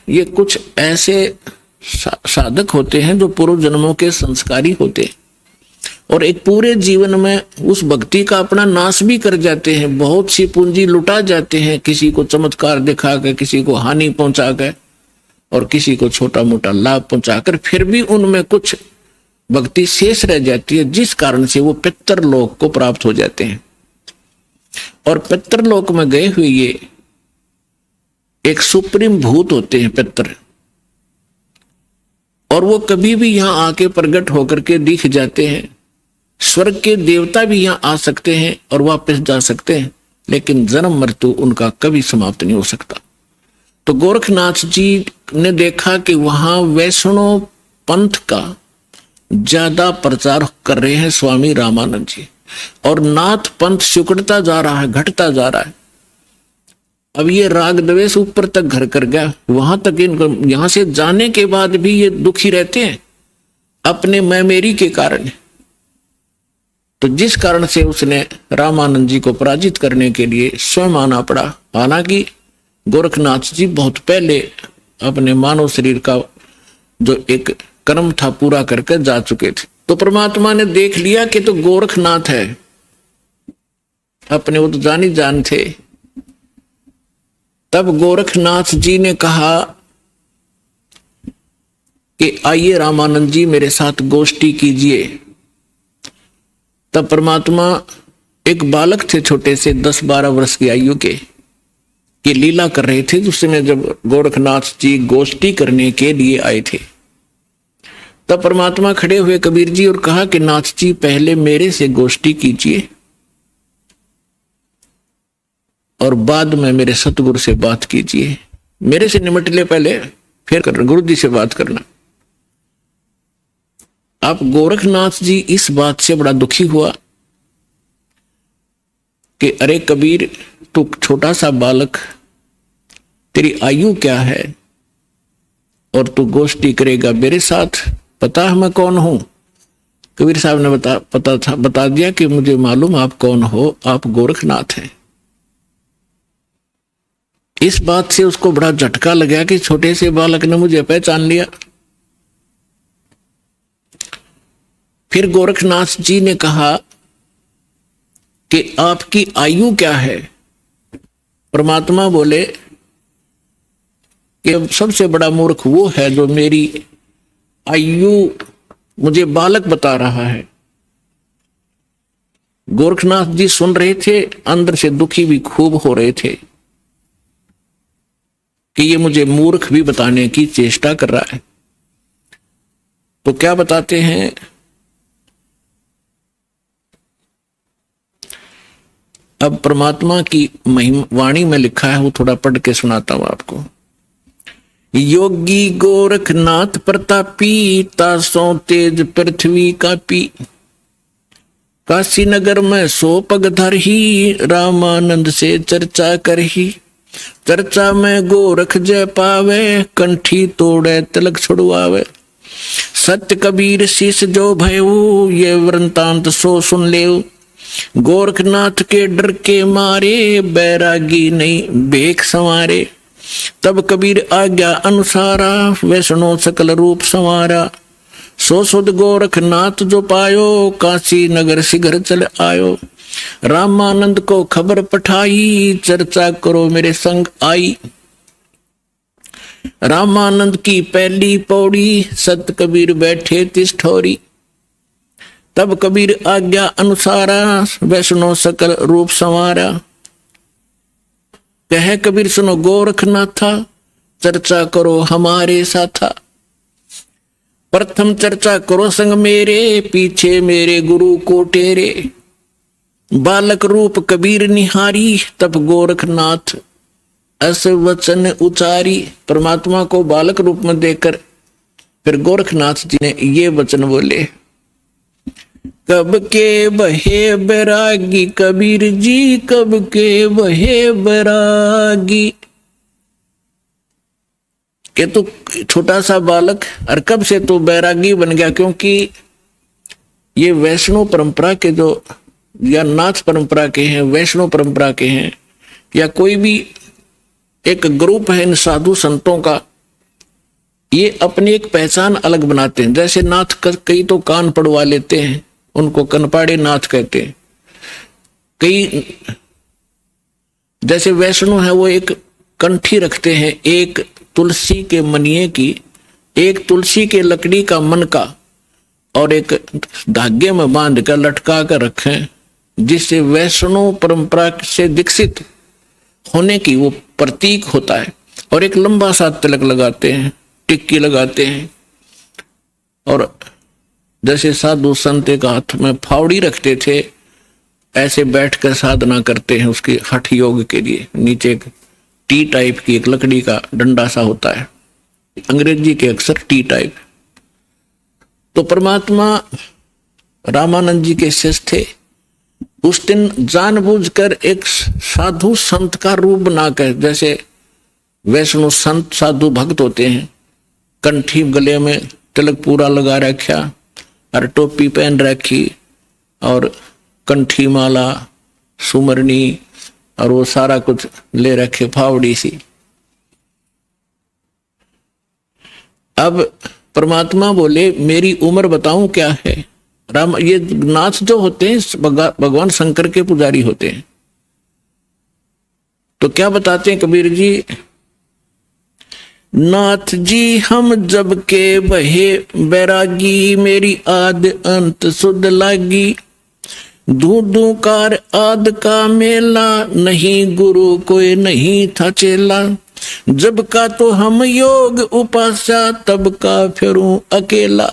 ये कुछ ऐसे साधक होते हैं जो पूर्व जन्मों के संस्कारी होते हैं और एक पूरे जीवन में उस भक्ति का अपना नाश भी कर जाते हैं। बहुत सी पूंजी लुटा जाते हैं, किसी को चमत्कार दिखा कर, किसी को हानि पहुंचा कर और किसी को छोटा मोटा लाभ पहुंचाकर, फिर भी उनमें कुछ भक्ति शेष रह जाती है, जिस कारण से वो पितृलोक को प्राप्त हो जाते हैं। और पितृलोक में गए हुए ये एक सुप्रीम भूत होते हैं पितृ, और वो कभी भी यहां आके प्रकट होकर के दिख जाते हैं। स्वर्ग के देवता भी यहां आ सकते हैं और वापस जा सकते हैं, लेकिन जन्म मृत्यु उनका कभी समाप्त नहीं हो सकता। तो गोरखनाथ जी ने देखा कि वहां वैष्णव पंथ का ज्यादा प्रचार कर रहे हैं स्वामी रामानंद जी, और नाथ पंथ सिकुड़ता जा रहा है, घटता जा रहा है। अब ये राग द्वेष ऊपर तक घर कर गया, वहां तक इनको, यहां से जाने के बाद भी ये दुखी रहते हैं अपने मैं मेरी के कारण। तो जिस कारण से उसने रामानंद जी को पराजित करने के लिए स्वयं आना पड़ा। हालांकि गोरखनाथ जी बहुत पहले अपने मानव शरीर का जो एक कर्म था पूरा करके जा चुके थे। तो परमात्मा ने देख लिया कि तो गोरखनाथ है, अपने वो तो जानी जान थे। तब गोरखनाथ जी ने कहा कि आइए रामानंद जी मेरे साथ गोष्ठी कीजिए। तब परमात्मा एक बालक थे, छोटे से 10-12 वर्ष की आयु के, ये लीला कर रहे थे। उस समय जब गोरखनाथ जी गोष्ठी करने के लिए आए थे, तब परमात्मा खड़े हुए कबीर जी और कहा कि नाथ जी पहले मेरे से गोष्ठी कीजिए और बाद में मेरे सतगुरु से बात कीजिए। मेरे से निमट ले पहले, फिर करना गुरु जी से बात करना। अब गोरखनाथ जी इस बात से बड़ा दुखी हुआ कि अरे कबीर, तू छोटा सा बालक, तेरी आयु क्या है और तू गोष्ठी करेगा मेरे साथ? पता है मैं कौन हूं? कबीर साहब ने बता दिया कि मुझे मालूम आप कौन हो, आप गोरखनाथ हैं। इस बात से उसको बड़ा झटका लगा कि छोटे से बालक ने मुझे पहचान लिया। फिर गोरखनाथ जी ने कहा कि आपकी आयु क्या है? परमात्मा बोले कि सबसे बड़ा मूर्ख वो है जो मेरी आयु मुझे बालक बता रहा है। गोरखनाथ जी सुन रहे थे, अंदर से दुखी भी खूब हो रहे थे कि ये मुझे मूर्ख भी बताने की चेष्टा कर रहा है। तो क्या बताते हैं? अब परमात्मा की महिमा वाणी में लिखा है, वो थोड़ा पढ़ के सुनाता हूं आपको। योगी गोरखनाथ प्रतापी, तासों तेज पृथ्वी कापी, काशी नगर में 100 पगधर ही, रामानंद से चर्चा करही। चर्चा में गोरख जय पावे, कंठी तोड़े तिलक छुड़वावे। सत्य कबीर शीश जो भयऊ, ये वृंतांत सो सुन लेऊ। गोरखनाथ के डर के मारे, बैरागी नहीं बेख संवारे। तब कबीर आज्ञा अनुसारा, वैष्णो सकल रूप संवारा। सो सुध गोरखनाथ जो पायो, काशी नगर शीघ्र चल आयो। रामानंद को खबर पठाई, चर्चा करो मेरे संग आई। रामानंद की पहली पौड़ी, सत कबीर बैठे तिस ठोरी। तब कबीर आज्ञा अनुसारा, वैष्णो सकल रूप संवारा। कहे कबीर सुनो गोरखनाथा, चर्चा करो हमारे साथा। प्रथम चर्चा करो संग मेरे, पीछे मेरे गुरु को टेरे। बालक रूप कबीर निहारी, तब गोरखनाथ ऐसे वचन उचारी। परमात्मा को बालक रूप में देखकर फिर गोरखनाथ जी ने ये वचन बोले। कब के बहे बैरागी कबीर जी, कब के बहे बैरागी। कि तू छोटा सा बालक और कब से तू बैरागी बन गया? क्योंकि ये वैष्णव परंपरा के जो या नाथ परंपरा के हैं, वैष्णव परंपरा के हैं, या कोई भी एक ग्रुप है इन साधु संतों का, ये अपनी एक पहचान अलग बनाते हैं। जैसे नाथ कई तो कान पड़वा लेते हैं, उनको कनपाड़े नाथ कहते हैं। कई जैसे वैष्णव है वो एक कंठी रखते हैं, एक तुलसी के मनिये की, एक तुलसी के लकड़ी का मन का, और एक धागे में बांध कर लटका कर रखें, जिससे वैष्णव परंपरा से दीक्षित होने की वो प्रतीक होता है। और एक लंबा सा तिलक लगाते हैं, टिक्की लगाते हैं। और जैसे साधु संत एक हाथ में फावड़ी रखते थे, ऐसे बैठकर साधना करते हैं उसके हठ योग के लिए। नीचे एक टी टाइप की एक लकड़ी का डंडा सा होता है, अंग्रेजी के अक्षर टी टाइप। तो परमात्मा रामानंद जी के शिष्य थे। उस दिन जानबूझकर एक साधु संत का रूप बनाकर, जैसे वैष्णव संत साधु भक्त होते हैं, कंठी गले में तिलक पूरा लगा रखा और टोपी पहन रखी और कंठी माला सुमरनी और वो सारा कुछ ले रखे, फावड़ी सी। अब परमात्मा बोले मेरी उम्र बताऊं क्या है। राम ये नाथ जो होते हैं भगवान शंकर के पुजारी होते हैं। तो क्या बताते हैं कबीर जी, नाथ जी हम जब के बहे बैरागी, मेरी आद अंत सुध लागी। धू कार आद का मेला, नहीं गुरु कोई नहीं था चेला। जब का तो हम योग उपास्या, तब का फिरूं अकेला।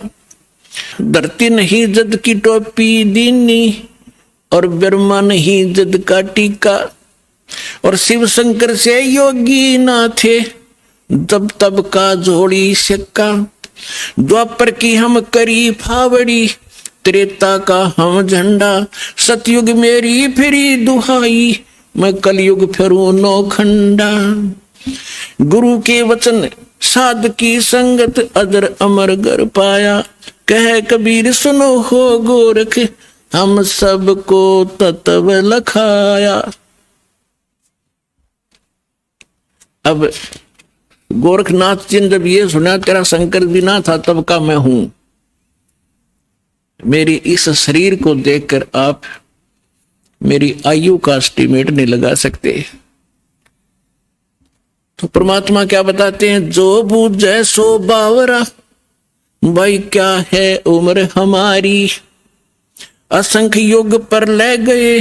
धरती नहीं जद की टोपी दीनी, और ब्रह्मा नहीं जद का टीका। और शिव शंकर से योगी ना थे, जब तब का जोड़ी सिक्का। द्वापर की हम करी फावड़ी, त्रेता का हम झंडा। सतयुग मेरी फिरी दुहाई, मैं कलयुग फिरूं नौखंडा। गुरु के वचन साध की संगत, अजर अमर गर पाया। कह कबीर सुनो हो गोरख, हम सबको तत्व लखाया। अब गोरखनाथ जी ने जब ये सुना तेरा शंकर भी ना था तब का मैं हूं, मेरी इस शरीर को देखकर आप मेरी आयु का एस्टिमेट नहीं लगा सकते। तो परमात्मा क्या बताते हैं, जो बूझे सो बावरा, भाई क्या है उम्र हमारी। असंख्य युग पर ले गए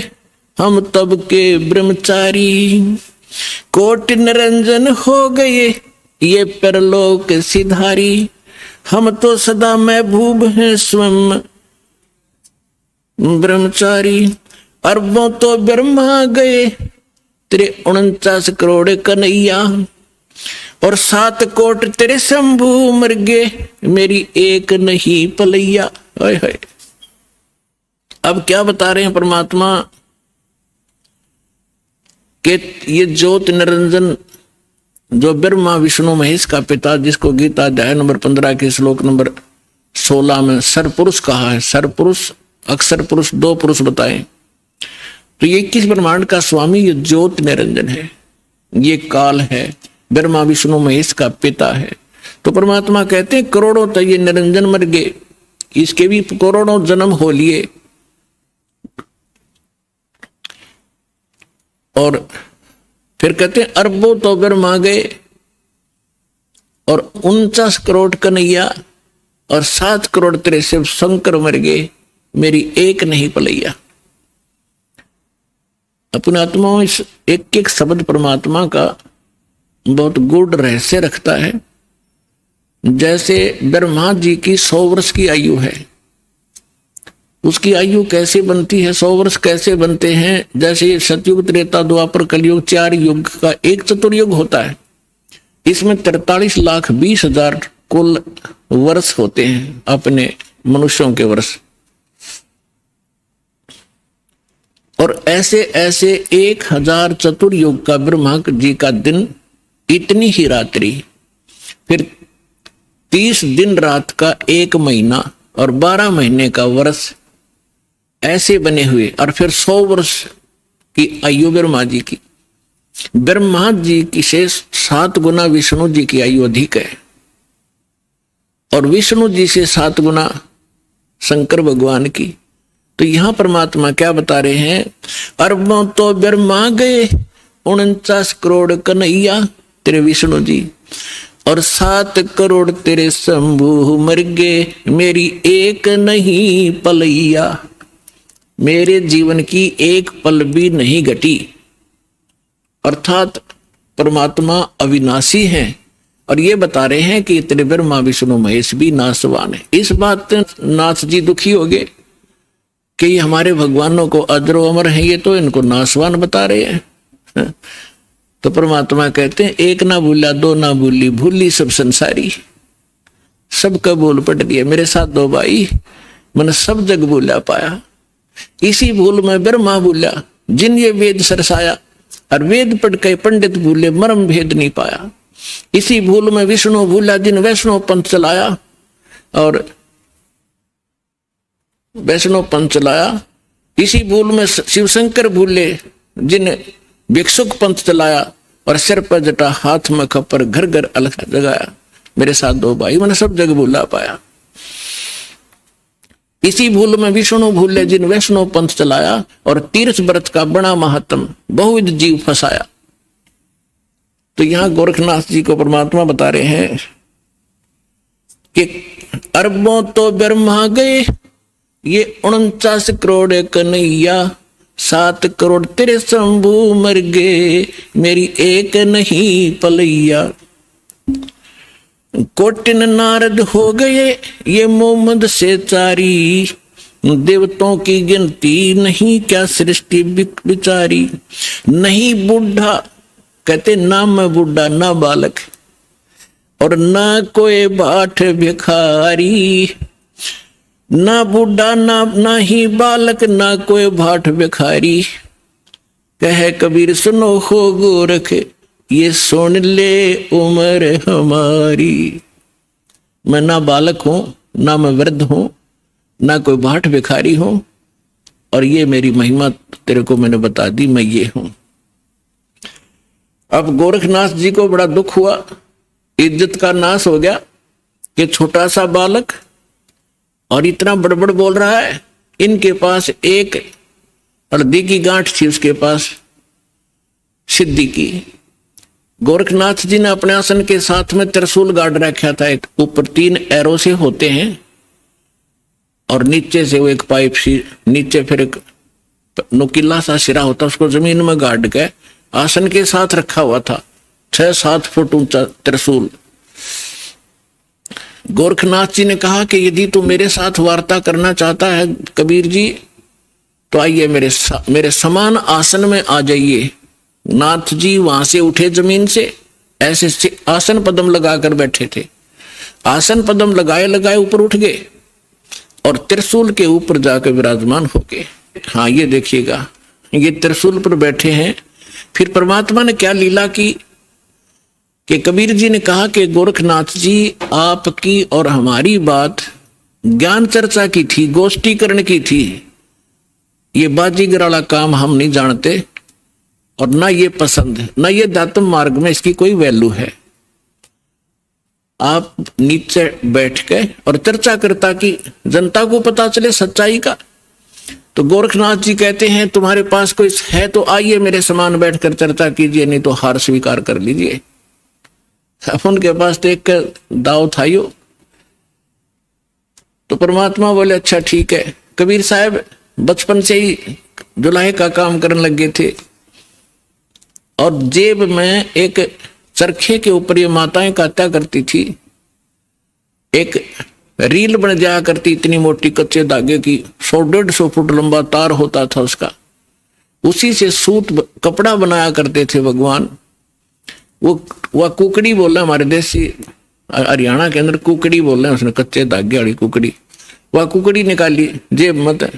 हम तब के ब्रह्मचारी। कोटि निरंजन हो गए ये परलोक सिधारी। हम तो सदा महबूब हैं स्वयं ब्रह्मचारी। अरबों तो ब्रह्मा गए तेरे 49 करोड़ कन्हैया। और 7 कोट तेरे शंभू मर गए, मेरी एक नहीं पलैया। हाय हाय। अब क्या बता रहे हैं परमात्मा कि ये ज्योत निरंजन जो ब्रह्मा विष्णु महेश का पिता, जिसको गीता अध्याय नंबर 15 के श्लोक नंबर 16 में सरपुरुष कहा है। सरपुरुष अक्षर पुरुष 2 पुरुष बताए। तो ये 21 ब्रह्मांड का स्वामी ये ज्योत निरंजन है, ये काल है, ब्रह्मा विष्णु महेश का पिता है। तो परमात्मा कहते हैं करोड़ों तो ये निरंजन मर गए, इसके भी करोड़ों जन्म हो लिए। और फिर कहते हैं अरबों तो ब्रह्मा गए और 49 करोड़ कन्हैया और 7 करोड़ तेरे शिव शंकर मर गए, मेरी एक नहीं पलैया। अपने आत्मा इस एक एक शब्द परमात्मा का बहुत गूढ़ रहस्य रखता है। जैसे ब्रह्मा जी की 100 वर्ष की आयु है, उसकी आयु कैसे बनती है, 100 वर्ष कैसे बनते हैं। जैसे सतयुग त्रेता द्वापर कलयुग 4 युग का एक चतुर्युग होता है, इसमें 43,20,000 कुल वर्ष होते हैं अपने मनुष्यों के वर्ष। और ऐसे ऐसे 1000 चतुर्युग का ब्रह्मा जी का दिन, इतनी ही रात्रि, फिर 30 दिन रात का 1 महीना और 12 महीने का वर्ष, ऐसे बने हुए। और फिर 100 वर्ष की आयु ब्रह्मा जी की। ब्रह्मा जी की से 7 गुना विष्णु जी की आयु अधिक है। और विष्णु जी से 7 गुना शंकर भगवान की। तो यहां परमात्मा क्या बता रहे हैं, अरबों तो ब्रह्मा गए 49 करोड़ कन्हैया तेरे विष्णु जी, और 7 करोड़ तेरे शंभु मर गए, मेरी एक नहीं पलैया, मेरे जीवन की एक पल भी नहीं घटी। अर्थात परमात्मा अविनाशी हैं और ये बता रहे हैं कि तेरे ब्रह्मा विष्णु महेश भी नाशवान है। इस बात नाथ जी दुखी हो गए कि ये हमारे भगवानों को अजरो अमर है, ये तो इनको नाशवान बता रहे हैं। तो परमात्मा कहते हैं एक ना भूला दो ना भूली, भूली सब संसारी, सबका बोल पट दिया मेरे साथ 2 भाई, मैंने सब जग भूला पाया। इसी भूल में ब्रह्मा भूला जिन ये वेद सरसाया, और वेद पढ़ के पंडित भूले मर्म भेद नहीं पाया। इसी भूल में विष्णु भूला जिन वैष्णव पंथ चलाया, और वैष्णव पंथ चलाया। इसी भूल में शिवशंकर भूले जिन भिक्षुक पंथ चलाया, और सिर पर जटा हाथ में खप्पर घर घर अलग जगाया, मेरे साथ 2 भाई मैंने सब जग भूला पाया। इसी भूल में विष्णु भूले जिन वैष्णव पंथ चलाया, और तीर्थ व्रत का बड़ा महात्म बहुविध जीव फंसाया। तो यहां गोरखनाथ जी को परमात्मा बता रहे हैं कि अरबों तो ब्रह्मा गए, ये 49 करोड़ कन्हैया, 7 करोड़ तेरे शंभु मर गए, मेरी एक नहीं पलैया। कोटिन नारद हो गए ये मोहम्मद से चारी, देवताओं की गिनती नहीं क्या सृष्टि बिचारी। नहीं बूढ़ा कहते ना मैं बूढ़ा ना बालक, और ना कोई बाट भिखारी, ना बूढ़ा ना ही बालक, ना कोई भाट भिखारी। कह कबीर सुनो हो गोरख, ये सुन ले उम्र हमारी। मैं ना बालक हूं, ना मैं वृद्ध हूं, ना कोई भाट भिखारी हूं, और ये मेरी महिमा तेरे को मैंने बता दी, मैं ये हूं। अब गोरखनाथ जी को बड़ा दुख हुआ, इज्जत का नाश हो गया कि छोटा सा बालक और इतना बड़बड़ बोल रहा है। इनके पास एक हल्दी की गांठ थी, उसके पास सिद्धि की। गोरखनाथ जी ने अपने आसन के साथ में त्रिशूल गाड़ रखा था, एक ऊपर 3 एरो से होते हैं, और नीचे से वो एक पाइप सी, नीचे फिर एक नुकीला सा सिरा होता, उसको जमीन में गाड़ के आसन के साथ रखा हुआ था। 6-7 फुट ऊंचा त्रिशूल। गोरखनाथ जी ने कहा कि यदि तू मेरे साथ वार्ता करना चाहता है कबीर जी, तो आइए मेरे समान आसन में आ जाइए। नाथ जी वहां से उठे जमीन से, ऐसे आसन पदम लगाकर बैठे थे। आसन पदम लगाए लगाए ऊपर उठ गए और त्रिशूल के ऊपर जाकर विराजमान हो गए। हाँ, ये देखिएगा, ये त्रिशूल पर बैठे हैं। फिर परमात्मा ने क्या लीला की कि कबीर जी ने कहा कि गोरखनाथ जी, आपकी और हमारी बात ज्ञान चर्चा की थी, गोष्ठीकरण की थी। ये बाजीगर वाला काम हम नहीं जानते, और ना ये पसंद है, ना ये दातम मार्ग में इसकी कोई वैल्यू है। आप नीचे बैठ के और चर्चा करता कि जनता को पता चले सच्चाई का। तो गोरखनाथ जी कहते हैं तुम्हारे पास कोई है तो आइए मेरे समान बैठकर चर्चा कीजिए, नहीं तो हार स्वीकार कर लीजिए। अब उनके पास तो एक दाव था यो। तो परमात्मा बोले अच्छा ठीक है। कबीर साहब बचपन से ही जुलाहे का काम करने लगे थे, और जेब में एक चरखे के ऊपर ये माताएं काटा करती थी, एक रील बन जाया करती इतनी मोटी कच्चे धागे की, 100-150 फुट लंबा तार होता था उसका, उसी से सूत कपड़ा बनाया करते थे भगवान। वह कुकड़ी बोल रहे, हमारे देसी हरियाणा के अंदर कुकड़ी बोल रहे हैं, उसने कच्चे धागे वाली कुकड़ी। वह कुकड़ी निकाली जेब मत,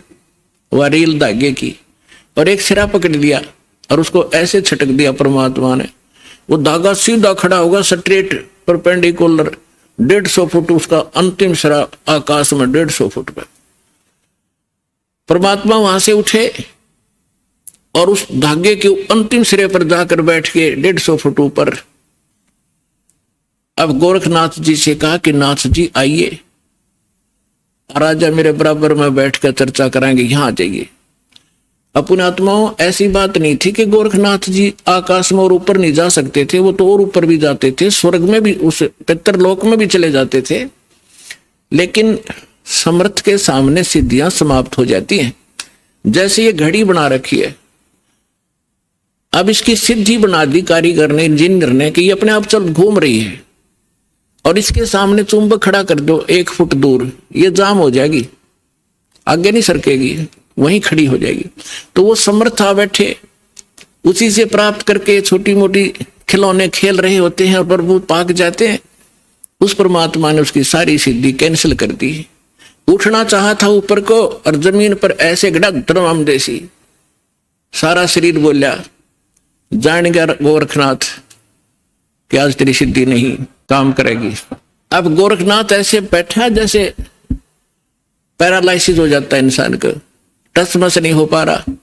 वह रील धागे की, और एक सिरा पकड़ लिया और उसको ऐसे छटक दिया परमात्मा ने। वो धागा सीधा खड़ा होगा, स्ट्रेट परपेंडिकुलर 150 फुट, उसका अंतिम सिरा आकाश में 150 फुट पे। परमात्मा वहां से उठे और उस धागे के अंतिम सिरे पर जाकर बैठ के 150 फुट ऊपर अब गोरखनाथ जी से कहा कि नाथ जी आइए, राजा मेरे बराबर में बैठकर चर्चा कराएंगे, यहां आ जाइए। अपने आत्माओं, ऐसी बात नहीं थी कि गोरखनाथ जी आकाश में और ऊपर नहीं जा सकते थे, वो तो और ऊपर भी जाते थे, स्वर्ग में भी, उस पितरलोक में भी चले जाते थे। लेकिन समर्थ के सामने सिद्धियां समाप्त हो जाती हैं। जैसे ये घड़ी बना रखी है, अब इसकी सिद्धि बना दी कारीगर ने, इंजीनियर ने, कि ये अपने आप चल घूम रही है, और इसके सामने चुंबक खड़ा कर दो 1 फुट दूर, ये जाम हो जाएगी, आगे नहीं सरकेगी, वहीं खड़ी हो जाएगी। तो वो समर्थ आ बैठे, उसी से प्राप्त करके छोटी मोटी खिलौने खेल रहे होते हैं और प्रभु पाक जाते हैं। उस परमात्मा ने उसकी सारी सिद्धि कैंसिल कर दी। उठना चाहा था ऊपर को, और जमीन पर ऐसे गड़क धर्म देसी, सारा शरीर बोलिया, जान गया गोरखनाथ कि आज तेरी सिद्धि नहीं काम करेगी। अब गोरखनाथ ऐसे बैठा जैसे पैरालाइसिस हो जाता है इंसान को, टस मस नहीं हो पा रहा।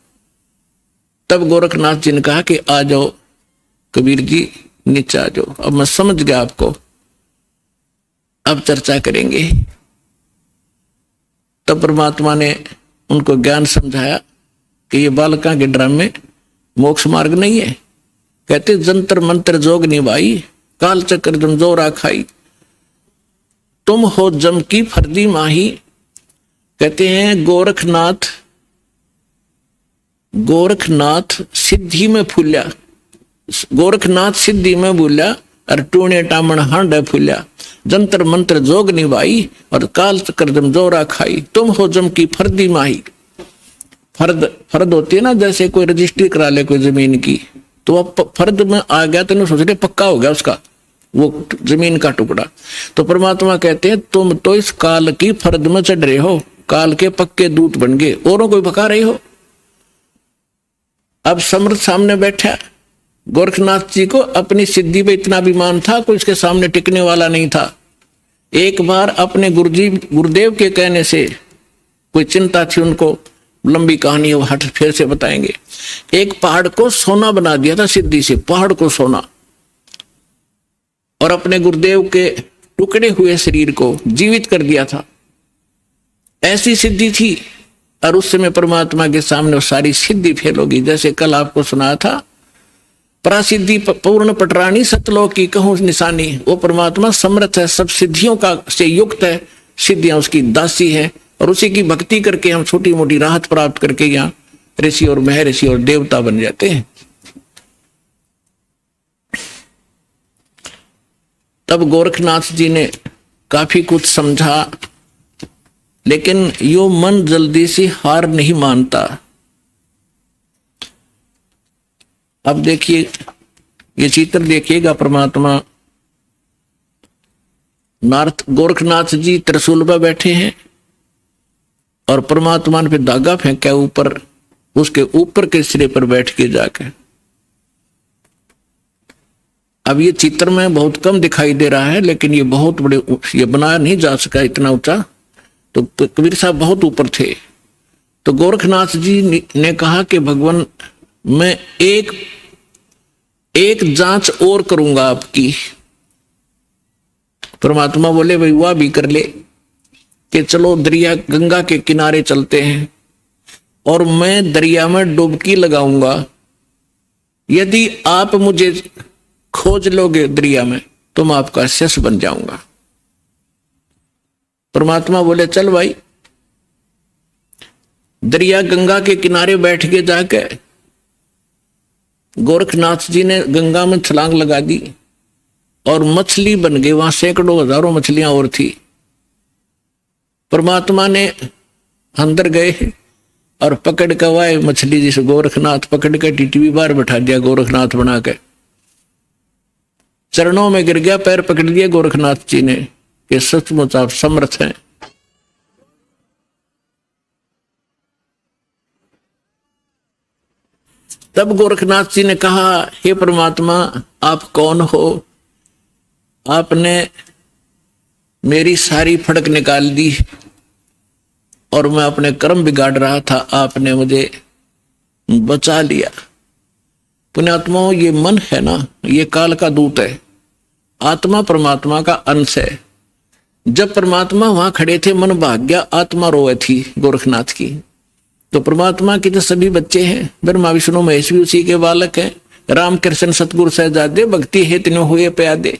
तब गोरखनाथ जी ने कहा कि आ जाओ कबीर जी, नीचे आ जाओ, अब मैं समझ गया आपको, अब चर्चा करेंगे। तब परमात्मा ने उनको ज्ञान समझाया कि ये बालका के ड्रामे मोक्ष मार्ग नहीं है। कहते जंतर मंत्र जोग निभाई, काल चक्र जम जोरा खाई, तुम हो जम की फर्दी माही। कहते हैं गोरखनाथ सिद्धि में फूल्या, गोरखनाथ सिद्धि में भूल्या, और टूणे टामण हांड फूल्या, जंतर मंत्र जोग निभाई, और काल चक्र जम जोरा खाई, तुम हो जम की फर्दी माही। फर्द होती है ना, जैसे कोई रजिस्ट्री करा ले कोई जमीन की, तो अब फर्द में आ गया तो सोच रहे पक्का हो गया उसका वो जमीन का टुकड़ा। तो परमात्मा कहते हैं तुम तो इस काल की फर्द में चढ़ रहे हो, काल के पक्के दूत बन गए, औरों को भगा रहे हो। अब समर्थ सामने बैठा, गोरखनाथ जी को अपनी सिद्धि पे इतना अभिमान था, कोई इसके सामने टिकने वाला नहीं था। एक बार अपने गुरुदेव के कहने से कोई चिंता थी उनको, लंबी कहानी वो हट फिर से बताएंगे। एक पहाड़ को सोना बना दिया था सिद्धि से, पहाड़ को सोना, और अपने गुरुदेव के टुकड़े हुए शरीर को जीवित कर दिया था। ऐसी सिद्धि थी, और उस समय परमात्मा के सामने वो सारी सिद्धि फेल होगी। जैसे कल आपको सुनाया था, परासिद्धि पूर्ण पटरानी सतलोक की कहूं निशानी। वो परमात्मा समर्थ है, सब सिद्धियों का से युक्त है, सिद्धियां उसकी दासी है, और उसी की भक्ति करके हम छोटी मोटी राहत प्राप्त करके यहाँ ऋषि और महर्षि और देवता बन जाते हैं। तब गोरखनाथ जी ने काफी कुछ समझा, लेकिन यो मन जल्दी से हार नहीं मानता। अब देखिए, ये चित्र देखिएगा, परमात्मा गोरखनाथ जी त्रिशूल पर बैठे हैं, और परमात्मा ने फिर धागा फेंका ऊपर, उसके ऊपर के सिरे पर बैठ के जाके। अब ये चित्र में बहुत कम दिखाई दे रहा है, लेकिन ये बहुत बड़े, ये बनाया नहीं जा सका इतना ऊंचा, तो कबीर साहब बहुत ऊपर थे। तो गोरखनाथ जी ने कहा कि भगवान मैं एक जांच और करूंगा आपकी। परमात्मा बोले भाई वह भी कर ले, कि चलो दरिया गंगा के किनारे चलते हैं, और मैं दरिया में डुबकी लगाऊंगा, यदि आप मुझे खोज लोगे दरिया में तो मैं आपका शिष्य बन जाऊंगा। परमात्मा बोले चल भाई। दरिया गंगा के किनारे बैठ के जाके गोरखनाथ जी ने गंगा में छलांग लगा दी, और मछली बन गई, वहां सैकड़ों हजारों मछलियां और थी। परमात्मा ने अंदर गए और पकड़ के वाए मछली, जिसे गोरखनाथ पकड़ के टीटी बार बैठा दिया, गोरखनाथ बना के चरणों में गिर गया, पैर पकड़ लिए गोरखनाथ जी ने कि सचमुच आप समर्थ हैं। तब गोरखनाथ जी ने कहा, हे परमात्मा आप कौन हो? आपने मेरी सारी फड़क निकाल दी, और मैं अपने कर्म बिगाड़ रहा था, आपने मुझे बचा लिया। पुण्यात्माओं, ये मन है ना, ये काल का दूत है, आत्मा परमात्मा का अंश है। जब परमात्मा वहां खड़े थे, मन भाग गया, आत्मा रोए थी गोरखनाथ की। तो परमात्मा के जो सभी बच्चे हैं, ब्रह्मा विष्णु महेश भी उसी के बालक हैं। राम कृष्ण सतगुरु सहजादे, भक्ति है तीनों हुए प्यादे।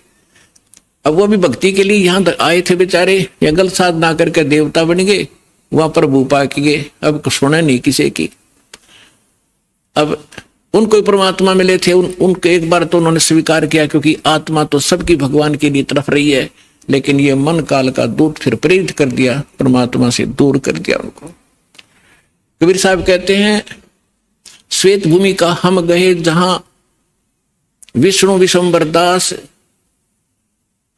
अब वो भी भक्ति के लिए यहाँ आए थे बेचारे, या गलत साधना करके देवता बन गए, वहां प्रभु पा के गए। अब सुने नहीं किसी की। अब उनको ही परमात्मा मिले थे, उनको एक बार तो उन्होंने स्वीकार किया, क्योंकि आत्मा तो सबकी भगवान के लिए तरफ रही है। लेकिन ये मन काल का दूत फिर प्रेरित कर दिया, परमात्मा से दूर कर दिया उनको। कबीर साहब कहते हैं, श्वेत भूमि का हम गए जहां विष्णु विशंबर दास